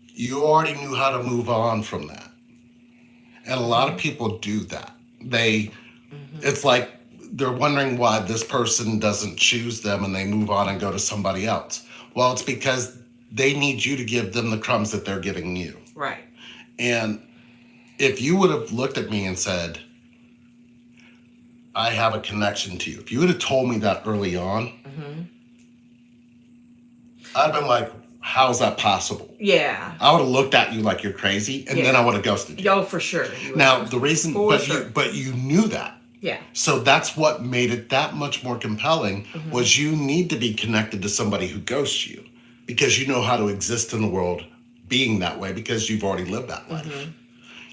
you already knew how to move on from that. And a lot of people do that. It's like they're wondering why this person doesn't choose them and they move on and go to somebody else. Well, it's because they need you to give them the crumbs that they're giving you. Right. And if you would have looked at me and said, I have a connection to you. If you would have told me that early on, I'd been like, how's that possible? Yeah. I would have looked at you like you're crazy, and then I would have ghosted you. Oh, for sure. Now, the reason, but you knew that. Yeah. So that's what made it that much more compelling was you need to be connected to somebody who ghosts you because you know how to exist in the world being that way because you've already lived that life.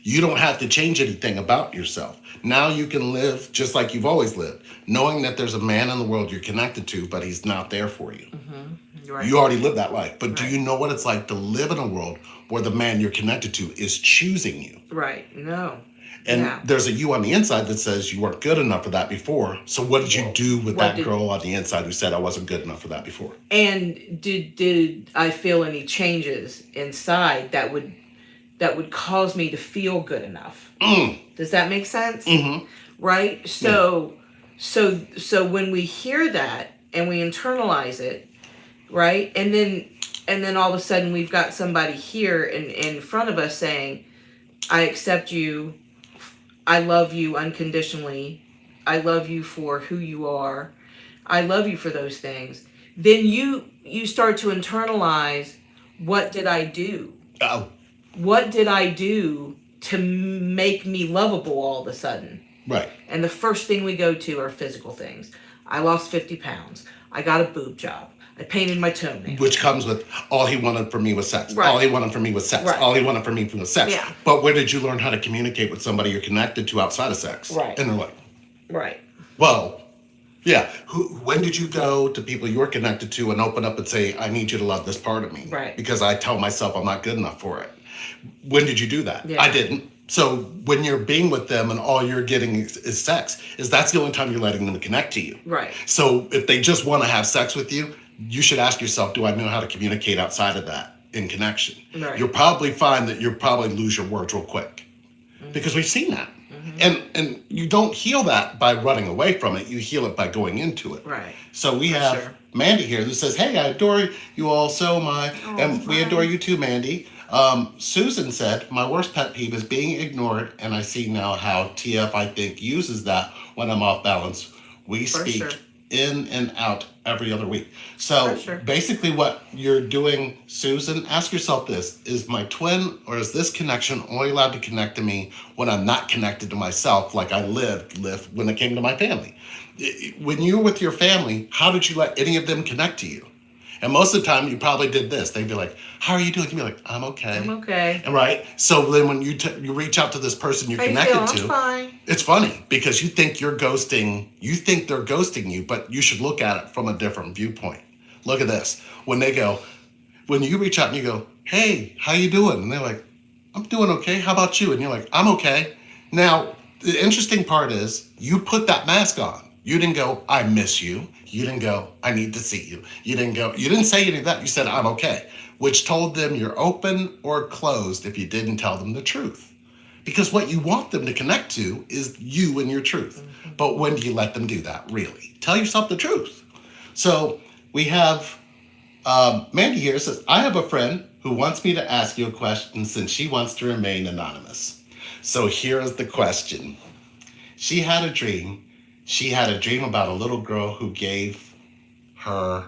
You don't have to change anything about yourself. Now you can live just like you've always lived, knowing that there's a man in the world you're connected to, but he's not there for you. Right. You already lived that life. But do you know what it's like to live in a world where the man you're connected to is choosing you? Right. No. And there's a you on the inside that says you weren't good enough for that before. So what did you do with that girl on the inside who said I wasn't good enough for that before? And did I feel any changes inside that would cause me to feel good enough? Does that make sense? Right? So when we hear that and we internalize it, right? And then all of a sudden we've got somebody here in front of us saying, I accept you. I love you unconditionally. I love you for who you are. I love you for those things. Then you start to internalize, what did I do? What did I do to make me lovable all of a sudden? Right. And the first thing we go to are physical things. I lost 50 pounds. I got a boob job. I painted my toenails. Which comes with all he wanted from me was sex. Right. All he wanted from me was sex. Right. All he wanted from me was sex. Yeah. But where did you learn how to communicate with somebody you're connected to outside of sex? Right. And they're like, right. Well, yeah. When did you go to people you're connected to and open up and say, I need you to love this part of me? Right. Because I tell myself I'm not good enough for it. When did you do that? Yeah. I didn't. So when you're being with them and all you're getting is sex, that's the only time you're letting them connect to you. Right. So if they just want to have sex with you, you should ask yourself, do I know how to communicate outside of that in connection? Right. You'll probably find that you'll probably lose your words real quick. Because we've seen that. And you don't heal that by running away from it. You heal it by going into it. Right. So we have sure. Mandy here that says, "Hey, I adore you all so much, and we fine. adore you too, Mandy." Susan said, "My worst pet peeve is being ignored, and I see now how TF I think uses that when I'm off balance. We For speak sure. in and out every other week." So For sure. basically, what you're doing, Susan, ask yourself this: is my twin or is this connection only allowed to connect to me when I'm not connected to myself, like I lived when it came to my family? When you were with your family, how did you let any of them connect to you? And most of the time, you probably did this. They'd be like, "How are you doing?" You'd be like, "I'm okay." I'm okay. And right. So then, when you reach out to this person you're How you connected feel? to, I'm fine. it's funny because you think you're ghosting. You think they're ghosting you, but you should look at it from a different viewpoint. Look at this. When you reach out and you go, "Hey, how you doing?" And they're like, "I'm doing okay. How about you?" And you're like, "I'm okay." Now, the interesting part is you put that mask on. You didn't go, "I miss you." You didn't go, "I need to see you." You didn't say any of that. You said, "I'm okay," which told them you're open or closed if you didn't tell them the truth. Because what you want them to connect to is you and your truth. But when do you let them do that, really? Tell yourself the truth. So we have Mandy here says, "I have a friend who wants me to ask you a question since she wants to remain anonymous." So here is the question. She had a dream. She had a dream about a little girl who gave her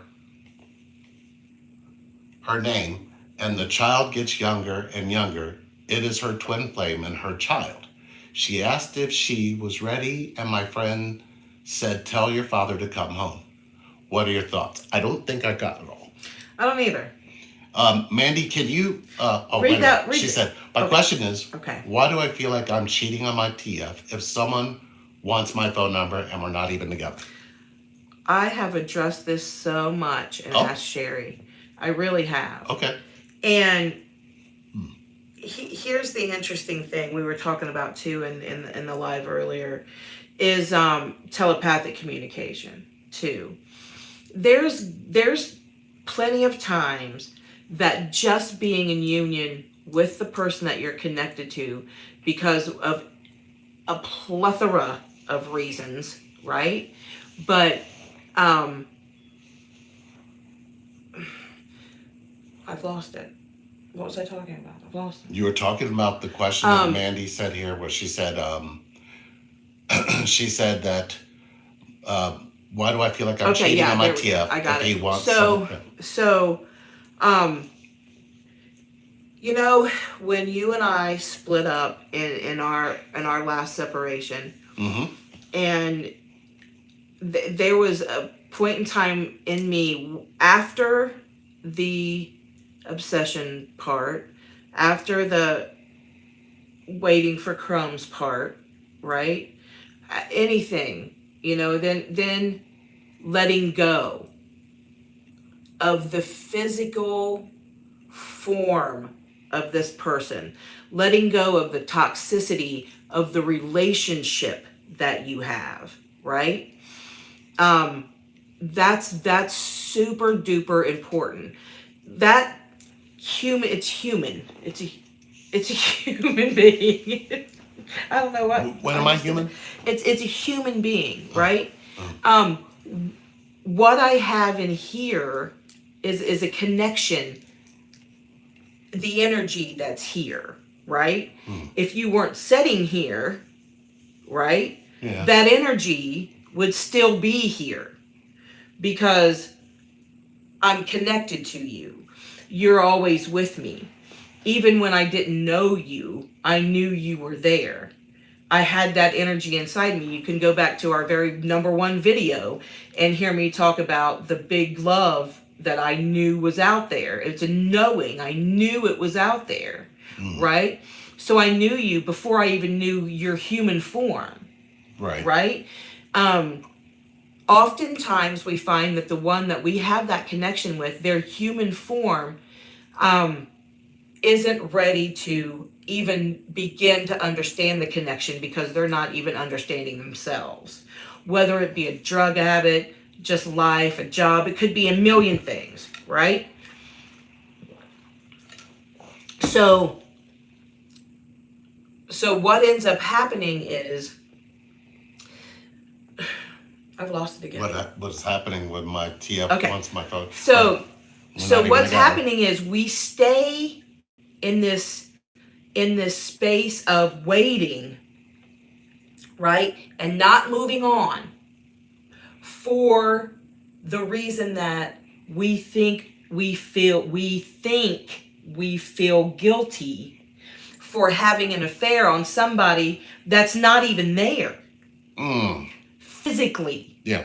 name, and the child gets younger and younger. It is her twin flame and her child. She asked if she was ready, and my friend said, "Tell your father to come home." What are your thoughts? I don't think I got it all. I don't either. Mandy, can you? Read that- read She it. said, "My Okay. question is, Okay. why do I feel like I'm cheating on my TF if someone wants my phone number and we're not even together?" I have addressed this so much and Oh. asked Sherry. I really have. Okay. And here's the interesting thing we were talking about too in the live earlier is telepathic communication too. There's plenty of times that just being in union with the person that you're connected to because of a plethora of reasons, right? But I've lost it. What was I talking about? I've lost it. You were talking about the question that Mandy said here, where she said, she said that, why do I feel like I'm cheating on my there we go. TF I got if it. he wants So, someone? you know, when you and I split up in our last separation, and there was a point in time in me after the obsession part, after the waiting for crumbs part, right? Anything, you know, then letting go of the physical form of this person, letting go of the toxicity of the relationship that you have, right? That's super duper important. That it's human. It's a human being. I don't know what. When am I human? It's a human being, right? What I have in here is a connection. The energy that's here, right? If you weren't sitting here, right? Yeah. That energy would still be here because I'm connected to you. You're always with me. Even when I didn't know you, I knew you were there. I had that energy inside me. You can go back to our very #1 video and hear me talk about the big love that I knew was out there. It's a knowing. I knew it was out there, right? So I knew you before I even knew your human form, Right. right? Oftentimes we find that the one that we have that connection with, their human form, isn't ready to even begin to understand the connection because they're not even understanding themselves. Whether it be a drug habit, just life, a job, it could be a million things, right? So what ends up happening is, I've lost it again. What's happening with my TF Okay. wants my phone? So We're not even what's together. happening is we stay in this space of waiting, right? And not moving on for the reason that we think we feel guilty for having an affair on somebody that's not even there physically. Yeah.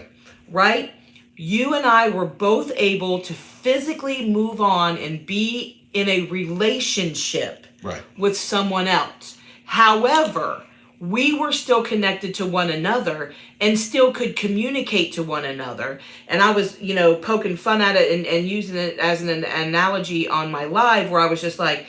Right? You and I were both able to physically move on and be in a relationship Right. with someone else. However, we were still connected to one another and still could communicate to one another. And I was, poking fun at it and using it as an analogy on my live where I was just like,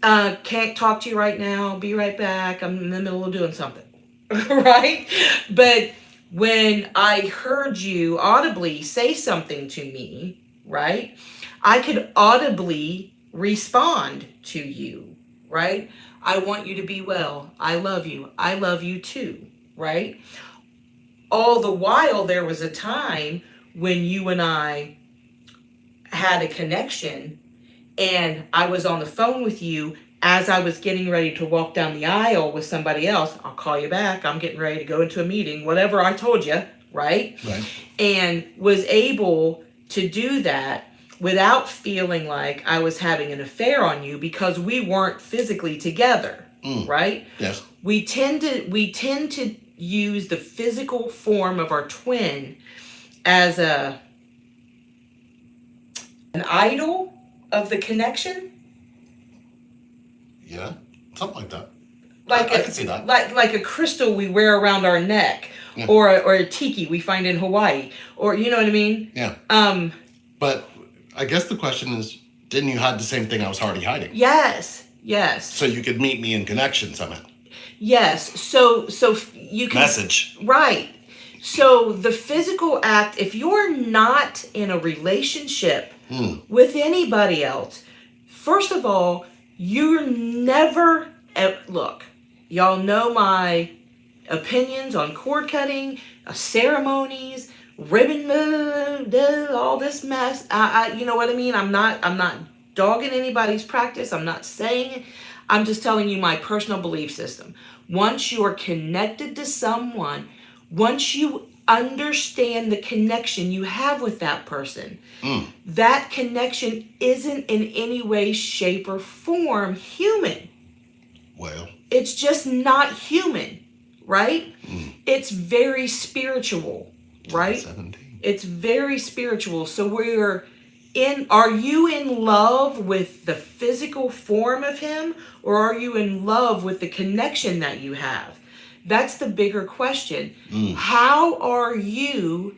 can't talk to you right now. Be right back. I'm in the middle of doing something. Right? But when I heard you audibly say something to me, right, I could audibly respond to you, right? I want you to be well. I love you. I love you too, right? All the while, there was a time when you and I had a connection and I was on the phone with you as I was getting ready to walk down the aisle with somebody else. I'll call you back. I'm getting ready to go into a meeting, whatever I told you, right? Right. And was able to do that without feeling like I was having an affair on you because we weren't physically together, right? Yes. We tend to use the physical form of our twin as an idol of the connection. Yeah. Something like that. Like I can see that. Like a crystal we wear around our neck, Yeah. or a tiki we find in Hawaii, or you know what I mean? Yeah. But I guess the question is, didn't you hide the same thing I was already hiding? Yes. So you could meet me in connection somehow. Yes. So you can Message. Right. So the physical act, if you're not in a relationship with anybody else, first of all, you're never look. Y'all know my opinions on cord cutting, ceremonies, ribbon, all this mess. You know what I mean? I'm not dogging anybody's practice. I'm not saying it. I'm just telling you my personal belief system. Once you're connected to someone, once you understand the connection you have with that person, that connection isn't in any way, shape, or form human. Well. It's just not human, right? It's very spiritual, right? 17. It's very spiritual. So are you in love with the physical form of him, or are you in love with the connection that you have? That's the bigger question. How are you,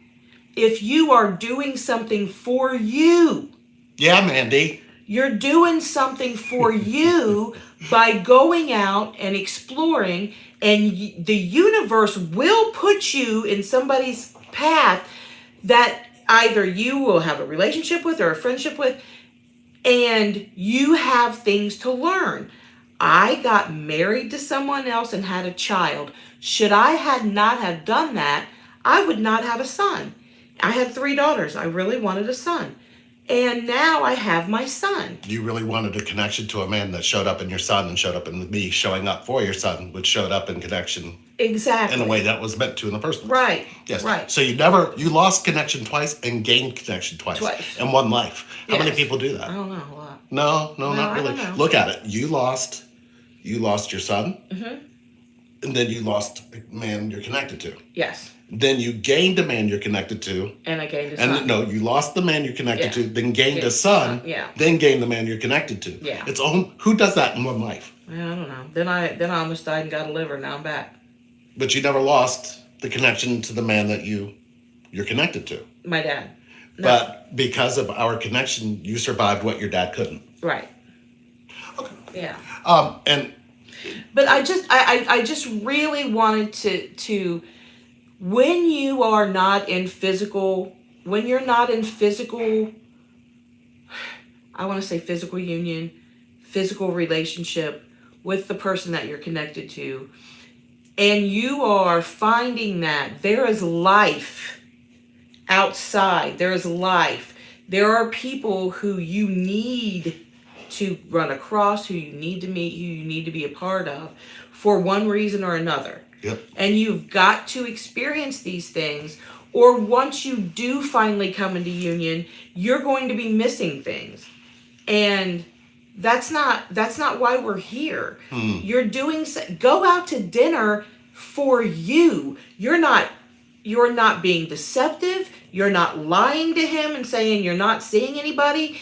if you are doing something for you? Yeah, Mandy. You're doing something for you by going out and exploring, and the universe will put you in somebody's path that either you will have a relationship with or a friendship with, and you have things to learn. I got married to someone else and had a child. Should I had not have done that, I would not have a son. I had 3 daughters. I really wanted a son. And now I have my son. You really wanted a connection to a man that showed up in your son and showed up in me showing up for your son, which showed up in connection Exactly. in a way that was meant to in the first place. Right. Yes. Right. So you lost connection twice and gained connection twice. In one life. How many people do that? I don't know. A lot. No, not I really. don't know. Look at it. You lost your son, and then you lost a man you're connected to. Yes. Then you gained a man you're connected to. And I gained a son. And no, you lost the man you're connected Yeah. to, then gained Yeah. a son, Yeah. then gained the man you're connected to. Yeah. Who does that in one life? Well, I don't know. Then I almost died and got a liver. Now I'm back. But you never lost the connection to the man that you're connected to. My dad. No. But because of our connection, you survived what your dad couldn't. Right. Okay. Yeah. And But I just really wanted to when you are not in physical, when you're not in physical, I want to say physical union, physical relationship with the person that you're connected to, and you are finding that there is life outside, there is life. There are people who you need to run across, who you need to meet, who you need to be a part of for one reason or another. yep. And you've got to experience these things, or once you do finally come into union, you're going to be missing things. And that's not why we're here. You're doing go out to dinner for you. You're not being deceptive. You're not lying to him and saying you're not seeing anybody.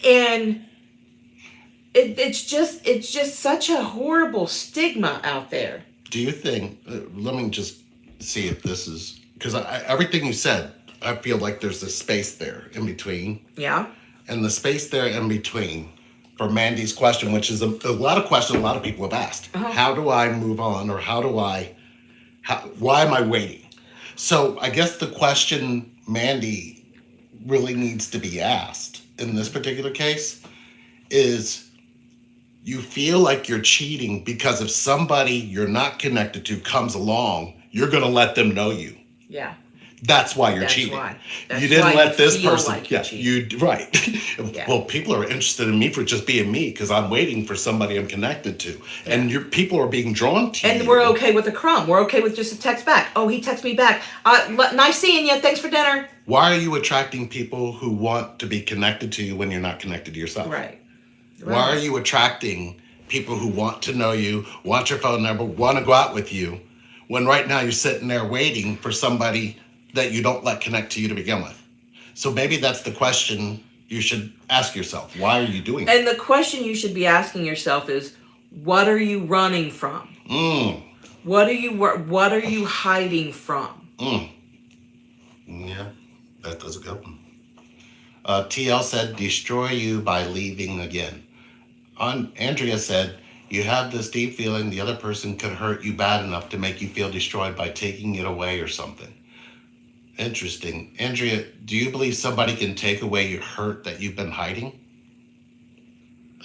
And it's just such a horrible stigma out there. Do you think, let me just see if this is, because everything you said, I feel like there's a space there in between. Yeah. And the space there in between for Mandy's question, which is a lot of questions a lot of people have asked. Uh-huh. How do I move on, or why am I waiting? So I guess the question Mandy really needs to be asked in this particular case is, you feel like you're cheating because if somebody you're not connected to comes along, you're going to let them know you. Yeah. That's why you're That's cheating. why. That's You didn't why let you this feel person. like you're Yeah, cheating. right. Yeah. Well, people are interested in me for just being me because I'm waiting for somebody I'm connected to, and people are being drawn to you. And we're okay with a crumb. We're okay with just a text back. Oh, he texted me back. Nice seeing you. Thanks for dinner. Why are you attracting people who want to be connected to you when you're not connected to yourself? Right. Why are you attracting people who want to know you, want your phone number, want to go out with you, when right now you're sitting there waiting for somebody that you don't let connect to you to begin with? So maybe that's the question you should ask yourself. Why are you doing that? And the question you should be asking yourself is, what are you running from? What are you hiding from? Yeah, that does a good one. TL said, destroy you by leaving again. Andrea said, you have this deep feeling the other person could hurt you bad enough to make you feel destroyed by taking it away or something. Interesting. Andrea, do you believe somebody can take away your hurt that you've been hiding?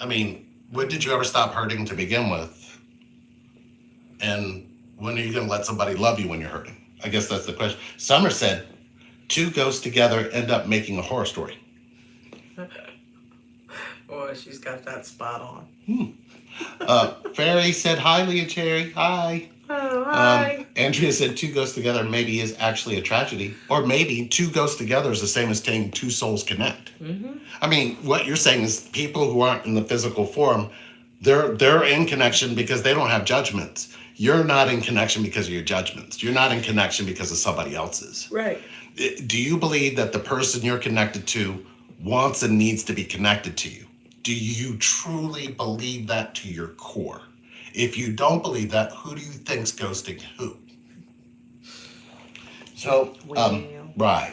I mean, when did you ever stop hurting to begin with? And when are you going to let somebody love you when you're hurting? I guess that's the question. Summer said, two ghosts together end up making a horror story. Boy, she's got that spot on. Fairy said, hi, Leah Cherry. Hi. Oh, hi. Andrea said, two ghosts together maybe is actually a tragedy. Or maybe two ghosts together is the same as saying two souls connect. Mm-hmm. I mean, what you're saying is people who aren't in the physical form, they're in connection because they don't have judgments. You're not in connection because of your judgments. You're not in connection because of somebody else's. Right. Do you believe that the person you're connected to wants and needs to be connected to you? Do you truly believe that to your core? If you don't believe that, who do you think's ghosting who? So, right.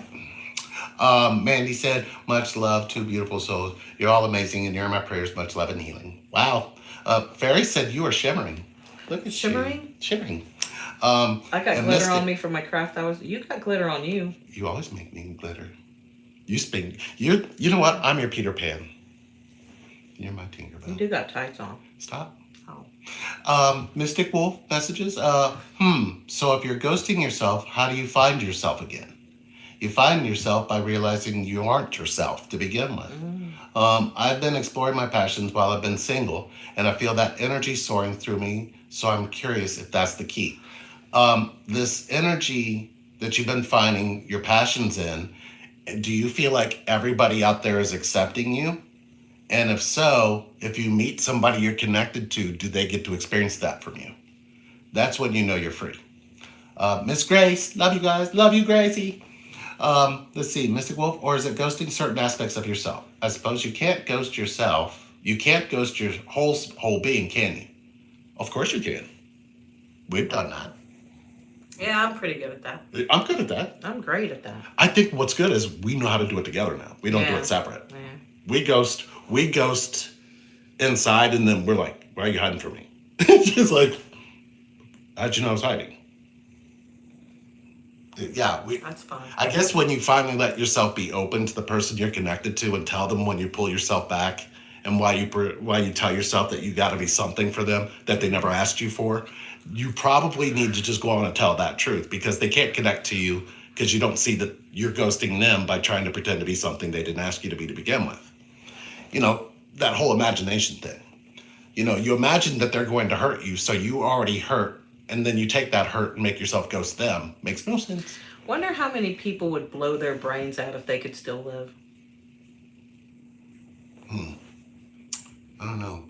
Mandy said, much love, two beautiful souls. You're all amazing and you're in my prayers. Much love and healing. Wow. Fairy said you are shimmering. Look at Shimmering? you. Shimmering. I got glitter Mystic, on me for my craft. You got glitter on you. You always make me glitter. You know what? I'm your Peter Pan. You're my Tinkerbell. You do got tights on. Stop. Oh. Mystic Wolf messages. So if you're ghosting yourself, how do you find yourself again? You find yourself by realizing you aren't yourself to begin with. I've been exploring my passions while I've been single, and I feel that energy soaring through me, so I'm curious if that's the key. This energy that you've been finding your passions in, do you feel like everybody out there is accepting you? And if so, if you meet somebody you're connected to, do they get to experience that from you? That's when you know you're free. Miss Grace, love you guys. Love you, Gracie. Let's see, Mystic Wolf, or is it ghosting certain aspects of yourself? I suppose you can't ghost yourself. You can't ghost your whole being, can you? Of course you can. We've done that. Yeah, I'm pretty good at that. I'm good at that. I'm great at that. I think what's good is we know how to do it together now. We don't do Yeah. it separate. Yeah. We ghost inside, and then we're like, why are you hiding from me? She's like, how'd you know I was hiding? Yeah, That's fine. I guess when you finally let yourself be open to the person you're connected to and tell them when you pull yourself back and why you tell yourself that you got to be something for them that they never asked you for, you probably need to just go on and tell that truth because they can't connect to you because you don't see that you're ghosting them by trying to pretend to be something they didn't ask you to begin with. You know, that whole imagination thing. You know, you imagine that they're going to hurt you, so you already hurt, and then you take that hurt and make yourself ghost them. Makes no sense. Wonder how many people would blow their brains out if they could still live. I don't know.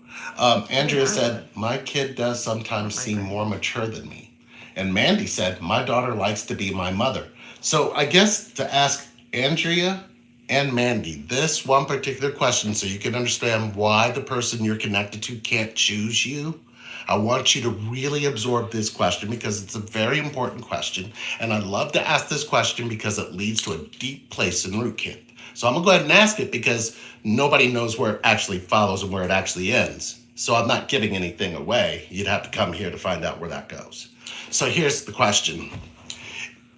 Andrea said, my kid does sometimes seem more mature than me. And Mandy said, my daughter likes to be my mother. So I guess to ask Andrea and Mandy this one particular question so you can understand why the person you're connected to can't choose you, I want you to really absorb this question because it's a very important question. And I love to ask this question because it leads to a deep place in root camp. So I'm going to go ahead and ask it because nobody knows where it actually follows and where it actually ends. So I'm not giving anything away. You'd have to come here to find out where that goes. So here's the question.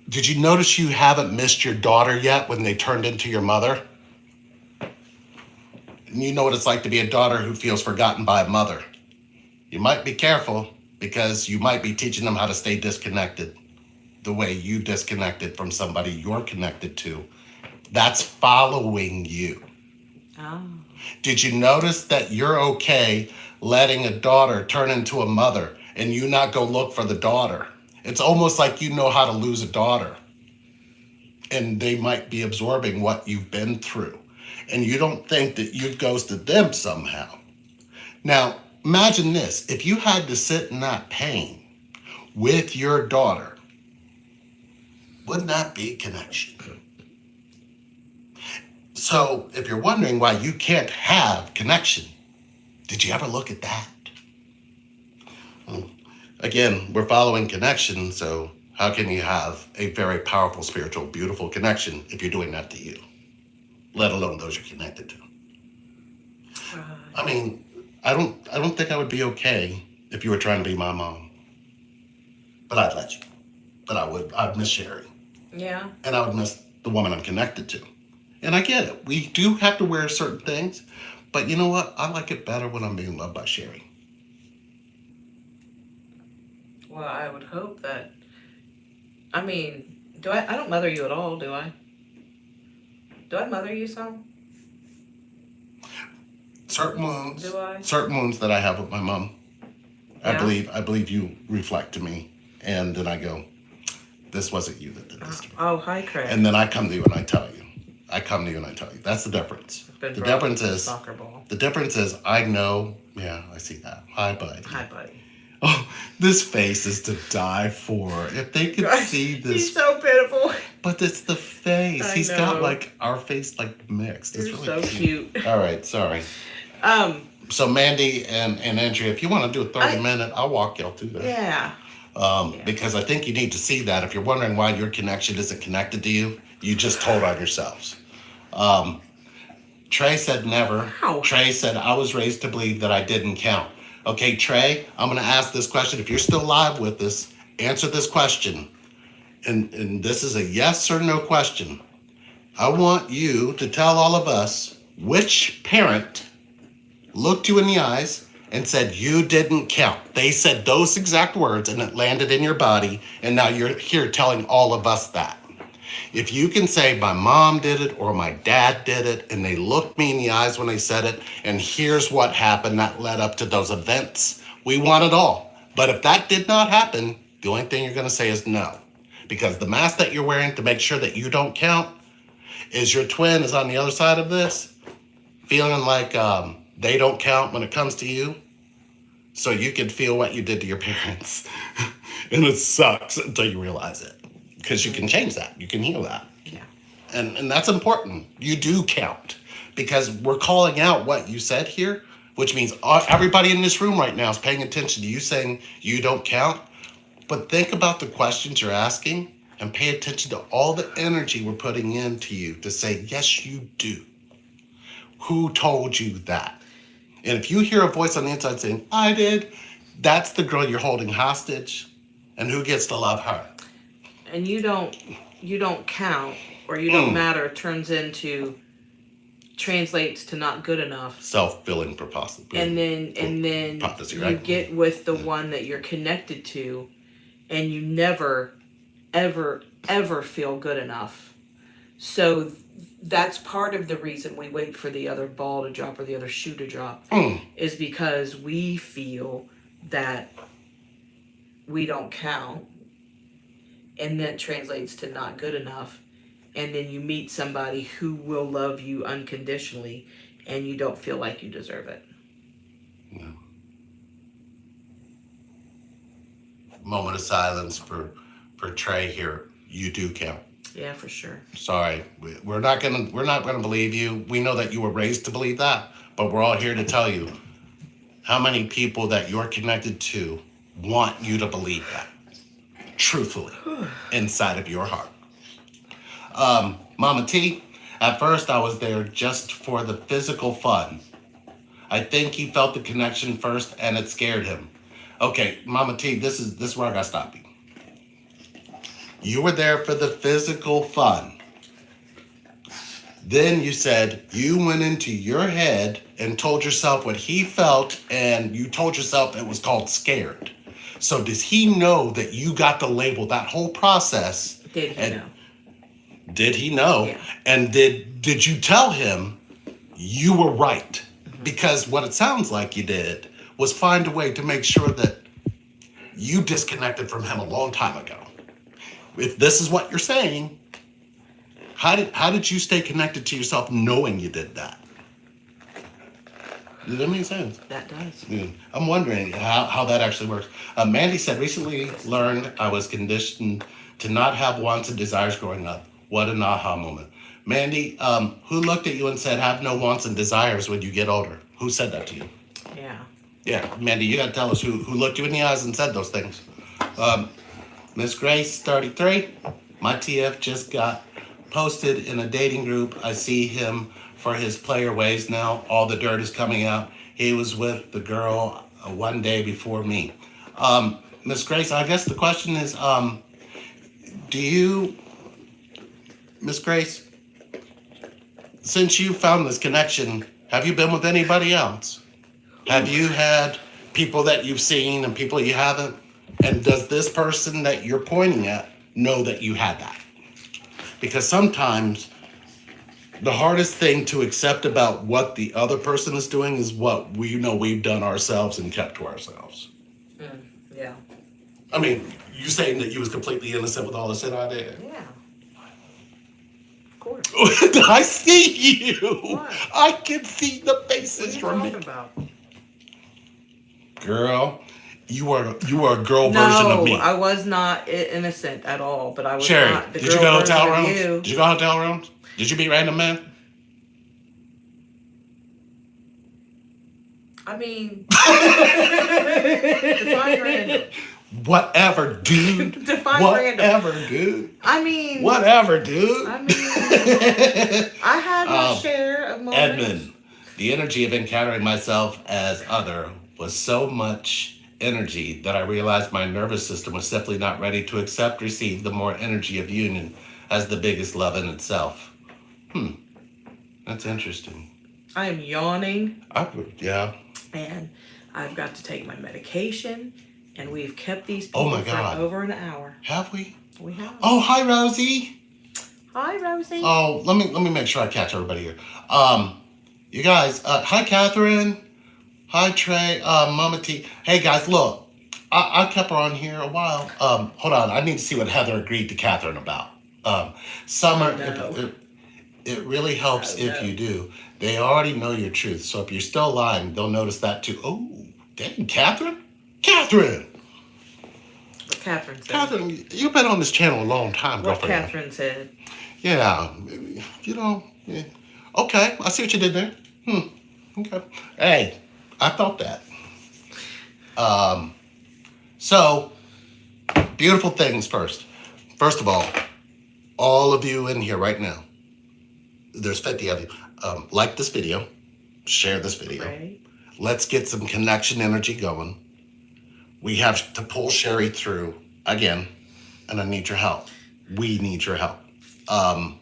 Did you notice you haven't missed your daughter yet when they turned into your mother? And you know what it's like to be a daughter who feels forgotten by a mother. You might be careful because you might be teaching them how to stay disconnected the way you disconnected from somebody you're connected to. That's following you. Oh. Did you notice that you're okay letting a daughter turn into a mother and you not go look for the daughter? It's almost like you know how to lose a daughter and they might be absorbing what you've been through and you don't think that you've ghosted them somehow. Now, imagine this. If you had to sit in that pain with your daughter, wouldn't that be connection? So if you're wondering why you can't have connection, did you ever look at that? Well, again, we're following connection, so how can you have a very powerful, spiritual, beautiful connection if you're doing that to you, let alone those you're connected to? I mean, I don't think I would be okay if you were trying to be my mom. But I'd let you. But I'd miss Sherry. Yeah. And I would miss the woman I'm connected to. And I get it. We do have to wear certain things. But you know what? I like it better when I'm being loved by Sherry. Well, I would hope that. I mean, I don't mother you at all, do I? Do I mother you some? Certain wounds. Do I? Certain wounds that I have with my mom. Yeah. I believe you reflect to me. And then I go, this wasn't you that did this to me. Oh, hi, Craig. And then I come to you and I tell you. That's the difference. The difference is soccer ball. The difference is I know. Yeah, I see that. Hi, buddy. Hi, buddy. Oh, this face is to die for. If they could see this. He's so pitiful. But it's the face. I He's know. got like our face like mixed. It's You're really so cute. All right, sorry. So Mandy and Andrea, if you want to do a 30-minute, I'll walk y'all through that. Yeah. Because I think you need to see that. If you're wondering why your connection isn't connected to you, you just told on yourselves. Trey said never. Wow. Trey said, I was raised to believe that I didn't count. Okay, Trey, I'm going to ask this question. If you're still live with us, answer this question. And this is a yes or no question. I want you to tell all of us which parent looked you in the eyes and said you didn't count. They said those exact words and it landed in your body. And now you're here telling all of us that. If you can say my mom did it or my dad did it and they looked me in the eyes when they said it and here's what happened that led up to those events, we want it all. But if that did not happen, the only thing you're going to say is no. Because the mask that you're wearing to make sure that you don't count is your twin is on the other side of this, feeling like they don't count when it comes to you. So you can feel what you did to your parents. And it sucks until you realize it. Because you can change that. You can heal that. Yeah. And that's important. You do count. Because we're calling out what you said here, which means everybody in this room right now is paying attention to you saying you don't count. But think about the questions you're asking and pay attention to all the energy we're putting into you to say, yes, you do. Who told you that? And if you hear a voice on the inside saying, I did, that's the girl you're holding hostage. And who gets to love her? And you don't count, or you don't Mm. matter turns into, translates to not good enough. Self-fulfilling prophecy. And then Prophecy, you right? get with the one that you're connected to, and you never ever feel good enough. So that's part of the reason we wait for the other ball to drop or the other shoe to drop, is because we feel that we don't count, and that translates to not good enough. And then you meet somebody who will love you unconditionally, and you don't feel like you deserve it. No. Moment of silence for Trey here. You do count. Yeah, for sure. Sorry, we're not gonna believe you. We know that you were raised to believe that, but we're all here to tell you how many people that you're connected to want you to believe that, truthfully, inside of your heart. Mama T, at first I was there just for the physical fun. I think he felt the connection first, and it scared him. Okay, Mama T, this is where I gotta stop you. You were there for the physical fun. Then you said you went into your head and told yourself what he felt, and you told yourself it was called scared. So does he know that you got the label that whole process? Did he know? Did he know? Yeah. And did you tell him you were right? Because what it sounds like you did was find a way to make sure that you disconnected from him a long time ago. If this is what you're saying, how did you stay connected to yourself knowing you did that? Does that make sense? That does. Yeah. I'm wondering how that actually works. Mandy said, recently learned I was conditioned to not have wants and desires growing up. What an aha moment. Mandy, who looked at you and said, have no wants and desires when you get older? Who said that to you? Yeah. Yeah, Mandy, you gotta tell us who looked you in the eyes and said those things. Miss Grace, 33, my TF just got posted in a dating group. I see him for his player ways now. All the dirt is coming out. He was with the girl one day before me. Miss Grace, I guess the question is, do you, Miss Grace, since you found this connection, have you been with anybody else? Have you had people that you've seen and people you haven't? And does this person that you're pointing at know that you had that? Because sometimes the hardest thing to accept about what the other person is doing is what we know we've done ourselves and kept to ourselves. Yeah. I mean, you saying that you was completely innocent with all the shit I did. Yeah. Of course. I see you. What? I can see the What are faces you from talking me. about? Girl, you are a girl version of me. No, I was not innocent at all, but I was Sherry, not the did girl you go version hotel of rooms? you. Did you go hotel rooms? Did you meet random men? I mean, define random. Whatever, dude. Define random. Whatever, dude. I mean, Whatever, dude. I mean, I had my share of moments. Edmund, the energy of encountering myself as other was so much energy that I realized my nervous system was simply not ready to accept, receive the more energy of union as the biggest love in itself. That's interesting. I am yawning, Yeah. and I've got to take my medication, and we've kept these Oh people my God. for over an hour. Have we? We have. Oh, hi, Rosie. Hi, Rosie. Oh, let me make sure I catch everybody here. You guys, hi, Catherine. Hi, Trey. Mama T. Hey, guys, look, I kept her on here a while. Hold on, I need to see what Heather agreed to Catherine about. Summer, Oh, no. it really helps Oh, if no. you do. They already know your truth, so if you're still lying, they'll notice that too. Oh, dang, Catherine? Catherine! What Catherine said. Catherine, you've been on this channel a long time, What girlfriend. Catherine said. Yeah, you know, yeah. Okay, I see what you did there. Okay. Hey, I felt that. So, beautiful things first. First of all of you in here right now, there's 50 of you, like this video, share this video, Right? Let's get some connection energy going. We have to pull Sherry through again, and I need your help. We need your help. Um,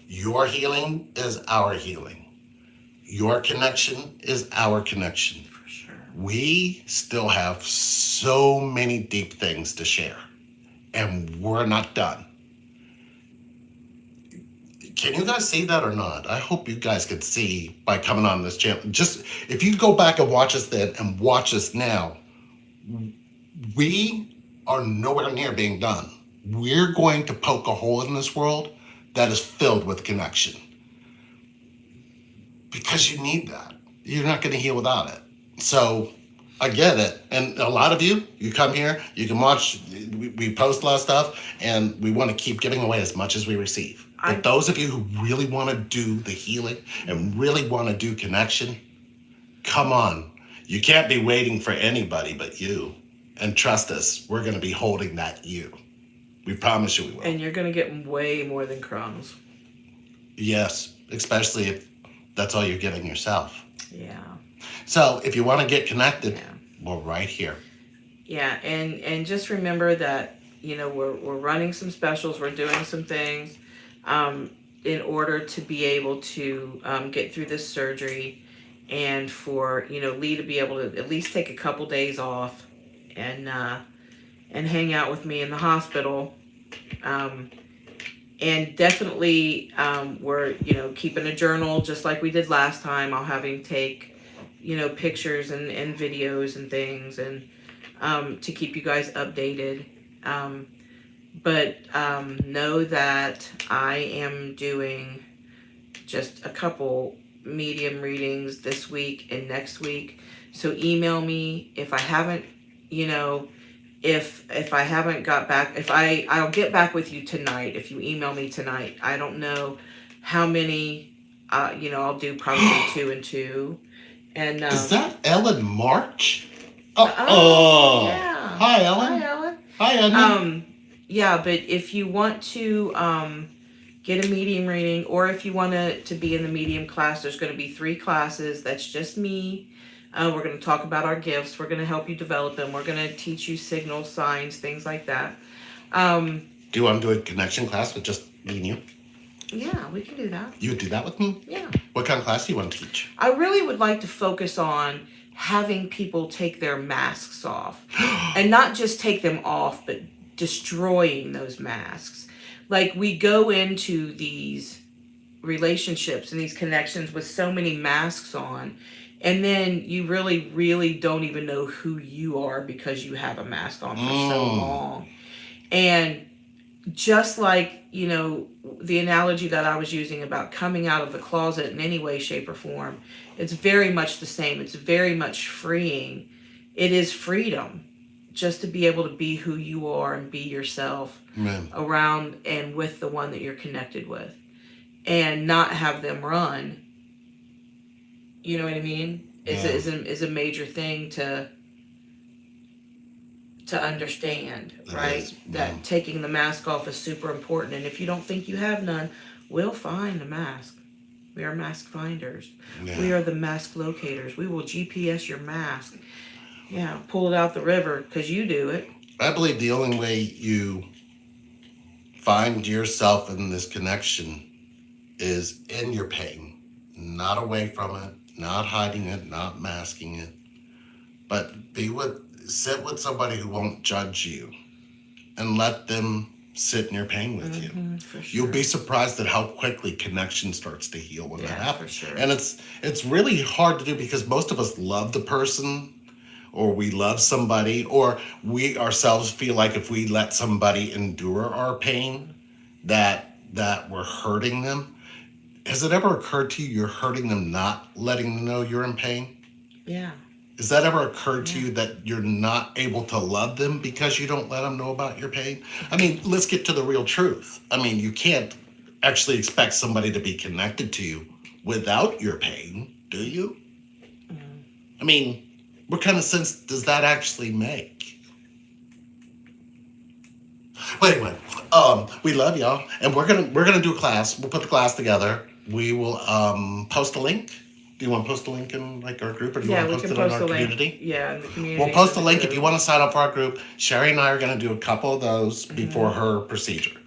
your healing is our healing. Your connection is our connection. For sure. We still have so many deep things to share, and we're not done. Can you guys see that or not? I hope you guys could see by coming on this channel. Just if you go back and watch us then and watch us now, we are nowhere near being done. We're going to poke a hole in this world that is filled with connection. Because you need that. You're not going to heal without it. So I get it. And a lot of you come here, you can watch, we post a lot of stuff, and we want to keep giving away as much as we receive. But those of you who really want to do the healing and really want to do connection, come on. You can't be waiting for anybody but you. And trust us, we're going to be holding that you. We promise you we will. And you're going to get way more than crumbs. Yes, especially if that's all you're giving yourself. Yeah. So if you want to get connected, we're right here. Yeah, and just remember that, you know, we're running some specials, we're doing some things in order to be able to get through this surgery, and for, you know, Lee to be able to at least take a couple days off and hang out with me in the hospital. And definitely we're, you know, keeping a journal just like we did last time. I'll have him take, you know, pictures and videos and things, and to keep you guys updated. But know that I am doing just a couple medium readings this week and next week. So email me if I haven't, you know, if I haven't got back, I'll get back with you tonight if you email me tonight. I don't know how many, you know, I'll do probably 2 and 2. And is that Ellen March? Yeah. Hi, Ellen. Hi, Ellen. Hi, Ellen. Yeah, but if you want to get a medium reading, or if you want to be in the medium class, there's going to be 3 classes. That's just me. We're going to talk about our gifts. We're going to help you develop them. We're going to teach you signals, signs, things like that. Do you want to do a connection class with just me and you? Yeah, we can do that. You would do that with me? Yeah. What kind of class do you want to teach? I really would like to focus on having people take their masks off. And not just take them off, but destroying those masks. Like, we go into these relationships and these connections with so many masks on, and then you really, really don't even know who you are because you have a mask on for so long. And just like, you know, the analogy that I was using about coming out of the closet in any way, shape, or form, it's very much the same. It's very much freeing. It is freedom just to be able to be who you are and be yourself. Amen. Around and with the one that you're connected with, and not have them run. You know what I mean? Is a major thing to understand, right? That taking the mask off is super important. And if you don't think you have none, we'll find a mask. We are mask finders. Yeah. We are the mask locators. We will GPS your mask. Yeah, pull it out the river because you do it. I believe the only way you find yourself in this connection is in your pain, not away from it, not hiding it, not masking it, but sit with somebody who won't judge you and let them sit in your pain with you. For sure. You'll be surprised at how quickly connection starts to heal when that happens. For sure. And it's really hard to do because most of us love the person, or we love somebody, or we ourselves feel like if we let somebody endure our pain, that we're hurting them. Has it ever occurred to you you're hurting them, not letting them know you're in pain? Yeah. Has that ever occurred to you that you're not able to love them because you don't let them know about your pain? I mean, let's get to the real truth. I mean, you can't actually expect somebody to be connected to you without your pain, do you? I mean, what kind of sense does that actually make? Well, anyway, we love y'all, and we're gonna do a class. We'll put the class together. We will post a link Do you want to post a link in like our group, or do you Yeah, want to we post can it in post our a link. community? Yeah, in the community. We'll post a link if you want to sign up for our group. Sherry and I are going to do a couple of those before her procedure.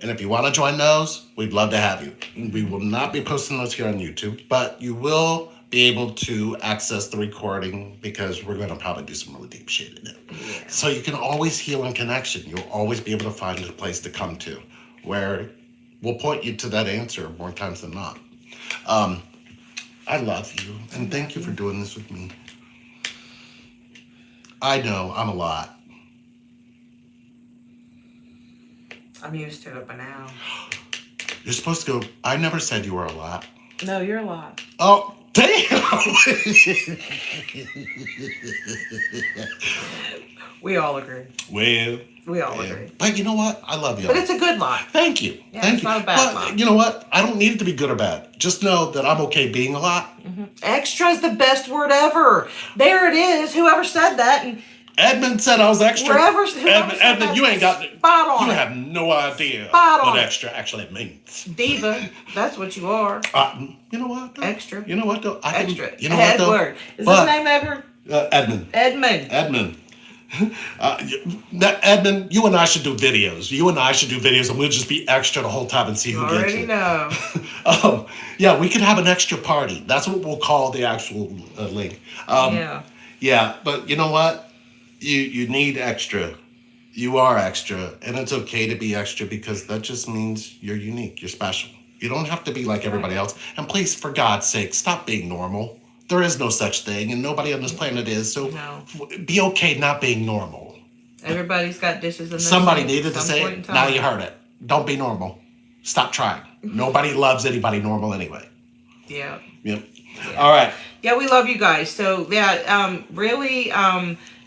And if you want to join those, we'd love to have you. We will not be posting those here on YouTube, but you will be able to access the recording because we're going to probably do some really deep shit in it. Yeah. So you can always heal in connection. You'll always be able to find a place to come to where we'll point you to that answer more times than not. I love you, and thank you for doing this with me. I know I'm a lot. I'm used to it by now. You're supposed to go, I never said you were a lot. No, you're a lot. Oh, damn! We all agree. Well, We all yeah. agree. But you know what? I love you. But it's a good lot. Thank you. Yeah, Thank it's you. not a bad But lot. you know what? I don't need it to be good or bad. Just know that I'm okay being a lot. Extra is the best word ever. There it is. Whoever said that, and Edmund said I was extra. whoever said Edmund, that, you ain't got. spot on. You have no idea Spot on. what extra actually means. Diva. That's what you are. You know what? Though? Extra. You know what? Though? I can, Extra. You know what? Though? Edward. Is But- his name Edward? Edmund. Edmund. Edmund, you and I should do videos. You and I should do videos, and we'll just be extra the whole time and see who gets Already it. know. Yeah, we could have an extra party. That's what we'll call the actual link. Yeah. Yeah, but you know what? You need extra. You are extra, and it's okay to be extra because that just means you're unique. You're special. You don't have to be like everybody else. And please, for God's sake, stop being normal. There is no such thing, and nobody on this planet is. So No. be okay not being normal. Everybody's got dishes in their Somebody sink needed at to some say point in it. Now time. you heard it. Don't be normal. Stop trying. Nobody loves anybody normal anyway. Yeah. Yep. All right. Yeah, we love you guys. So yeah, really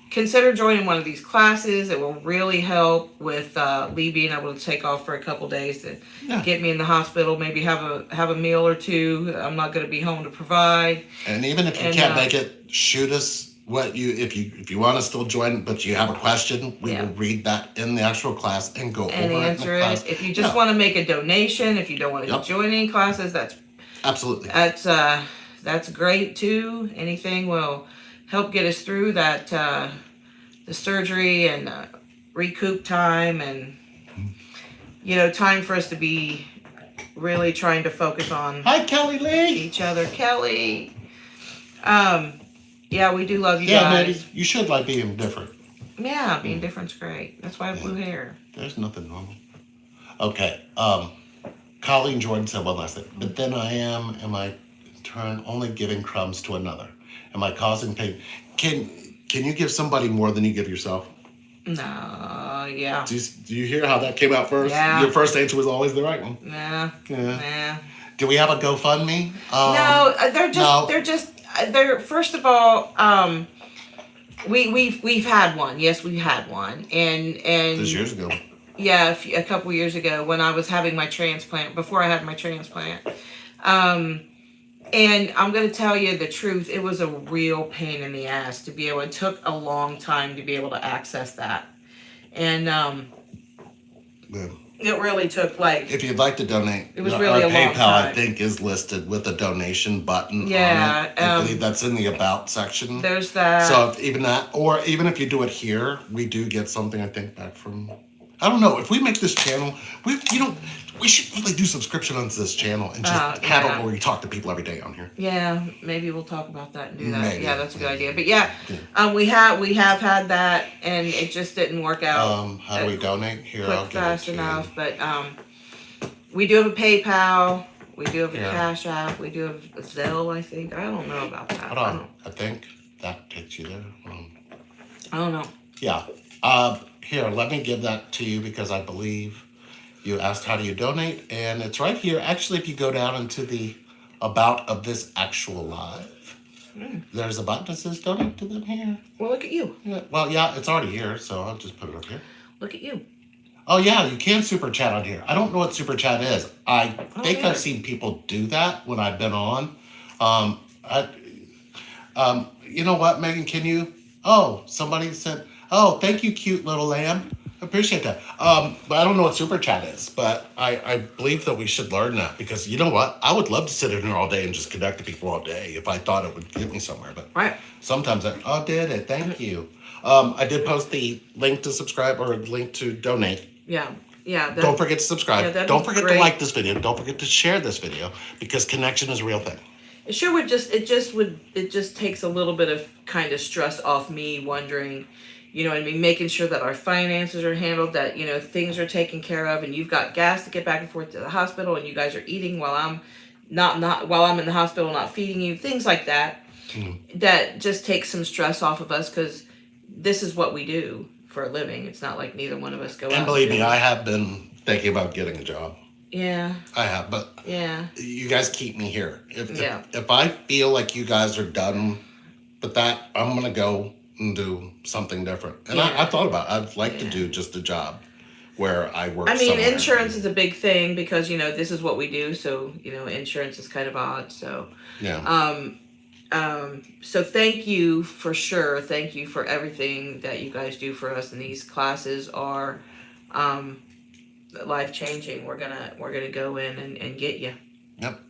consider joining one of these classes. It will really help with Lee being able to take off for a couple days to Yeah. get me in the hospital. Maybe have a meal or two. I'm not going to be home to provide. And even if you And, can't make it, shoot us what you if you want to still join, but you have a question, we Yeah. will read that in the actual class and go And over answer it in the class. it. If you just Yeah, want to make a donation, if you don't want to Yep. join any classes, absolutely. that's great too. Anything will help get us through that the surgery and recoup time and time for us to be really trying to focus on Hi, Kelly Lee. each other. Kelly, yeah, we do love you Yeah, guys. maybe you should like being different. Yeah, being different's great. That's why I have blue hair. There's nothing wrong. Okay. Colleen Jordan said one last thing. But then am I in turn only giving crumbs to another? Am I causing pain? Can you give somebody more than you give yourself? No, yeah, Do you hear how that came out first? Yeah. Your first answer was always the right one. nah, Yeah. nah. Do we have a GoFundMe? No, no. they're first of all, we've had one. Yes, we had one, and This was years ago. yeah, a couple years ago when I was having my transplant, before I had my transplant. And I'm gonna tell you the truth, it was a real pain in the ass to be able. It took a long time to be able to access that, and Yeah. it really took like If you'd like to donate, It was our really a long PayPal I time. think is listed with a donation button Yeah, on it. I believe that's in the about section. there's that. So if even that, or even if you do it here, we do get something I think back from. I don't know if we make this channel. We should really do subscription onto this channel and just have yeah. it where we talk to people every day on here. Yeah, maybe we'll talk about that and do that. Maybe. Yeah, that's a good idea. But yeah, we have had that, and it just didn't work out How do we donate? Here, I'll quick give fast it to enough. you. But we do have a PayPal. We do have a Yeah. Cash App. We do have a Zelle. I think I don't know about that. Hold on, I think that takes you there. I don't know. Yeah. Here, let me give that to you because I believe you asked how do you donate, and it's right here. Actually, if you go down into the about of this actual live, there's a button that says donate to them here. Well, look at you. Yeah, well, yeah, it's already here, so I'll just put it up here. Look at you. Oh yeah, you can super chat on here. I don't know what super chat is. I think yeah. I've seen people do that when I've been on. You know what, Megan? Can you? Oh, somebody said. Oh, thank you, cute little lamb. Appreciate that. But I don't know what super chat is, but I believe that we should learn that because you know what? I would love to sit in here all day and just connect to people all day if I thought it would get me somewhere. But Right. sometimes did it. Thank you. I did post the link to subscribe or link to donate. Yeah. Yeah. Don't forget to subscribe. Yeah, that'd Don't be forget great. to like this video. Don't forget to share this video because connection is a real thing. It sure would it just takes a little bit of kind of stress off me wondering, you know what I mean, making sure that our finances are handled, that, you know, things are taken care of, and you've got gas to get back and forth to the hospital, and you guys are eating while I'm not while I'm in the hospital, not feeding you, things like that. That just takes some stress off of us because this is what we do for a living. It's not like neither one of us go out. And believe me, I have been thinking about getting a job. Yeah. I have, but Yeah. you guys keep me here. Yeah. If I feel like you guys are done with that, I'm gonna go and do something different. And Yeah. I thought about it. I'd like to Yeah. do just a job where I work. I mean, somewhere. insurance is a big thing because, you know, this is what we do. So, you know, insurance is kind of odd. So, Yeah. so thank you for sure. Thank you for everything that you guys do for us. And these classes are, life changing. We're gonna go in and get you. Yep.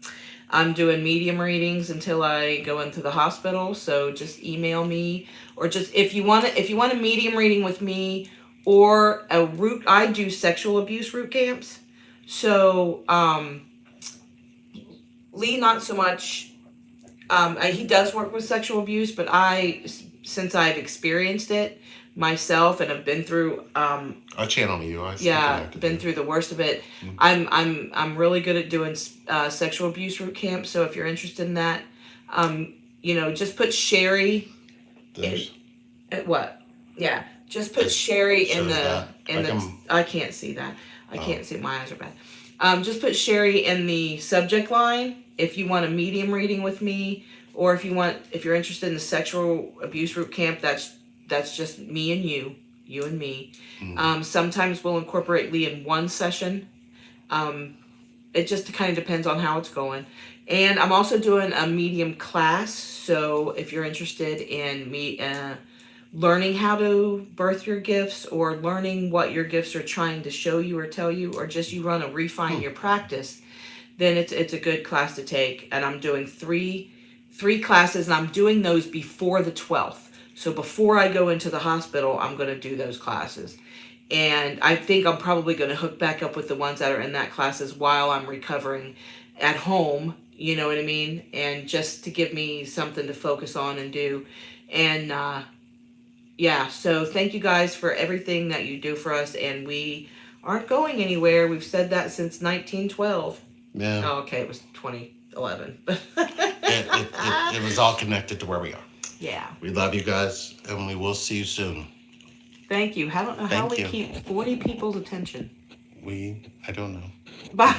I'm doing medium readings until I go into the hospital. So just email me, or just if you want a medium reading with me, or I do sexual abuse root camps. So Lee, not so much. He does work with sexual abuse, but since I've experienced it myself and have been through I channel you. been through the worst of it. I'm really good at doing sexual abuse root camp. So if you're interested in that, you know, just put Sherry. At what? Yeah, just put Sherry in the. I can't see that. I can't see. My eyes are bad. Just put Sherry in the subject line if you want a medium reading with me, or if you're interested in the sexual abuse root camp. That's just me and you and me. Sometimes we'll incorporate Lee in one session. It just kind of depends on how it's going. And I'm also doing a medium class. So if you're interested in me learning how to birth your gifts, or learning what your gifts are trying to show you or tell you, or just you want to refine your practice, then it's a good class to take. And I'm doing three classes, and I'm doing those before the 12th. So before I go into the hospital, I'm going to do those classes. And I think I'm probably going to hook back up with the ones that are in that classes while I'm recovering at home, you know what I mean? And just to give me something to focus on and do. And yeah, so thank you guys for everything that you do for us. And we aren't going anywhere. We've said that since 1912. Yeah. Oh, okay, it was 2011. It was all connected to where we are. Yeah. We love you guys, and we will see you soon. Thank you. I don't know how Thank we you. keep 40 people's attention. I don't know. Bye.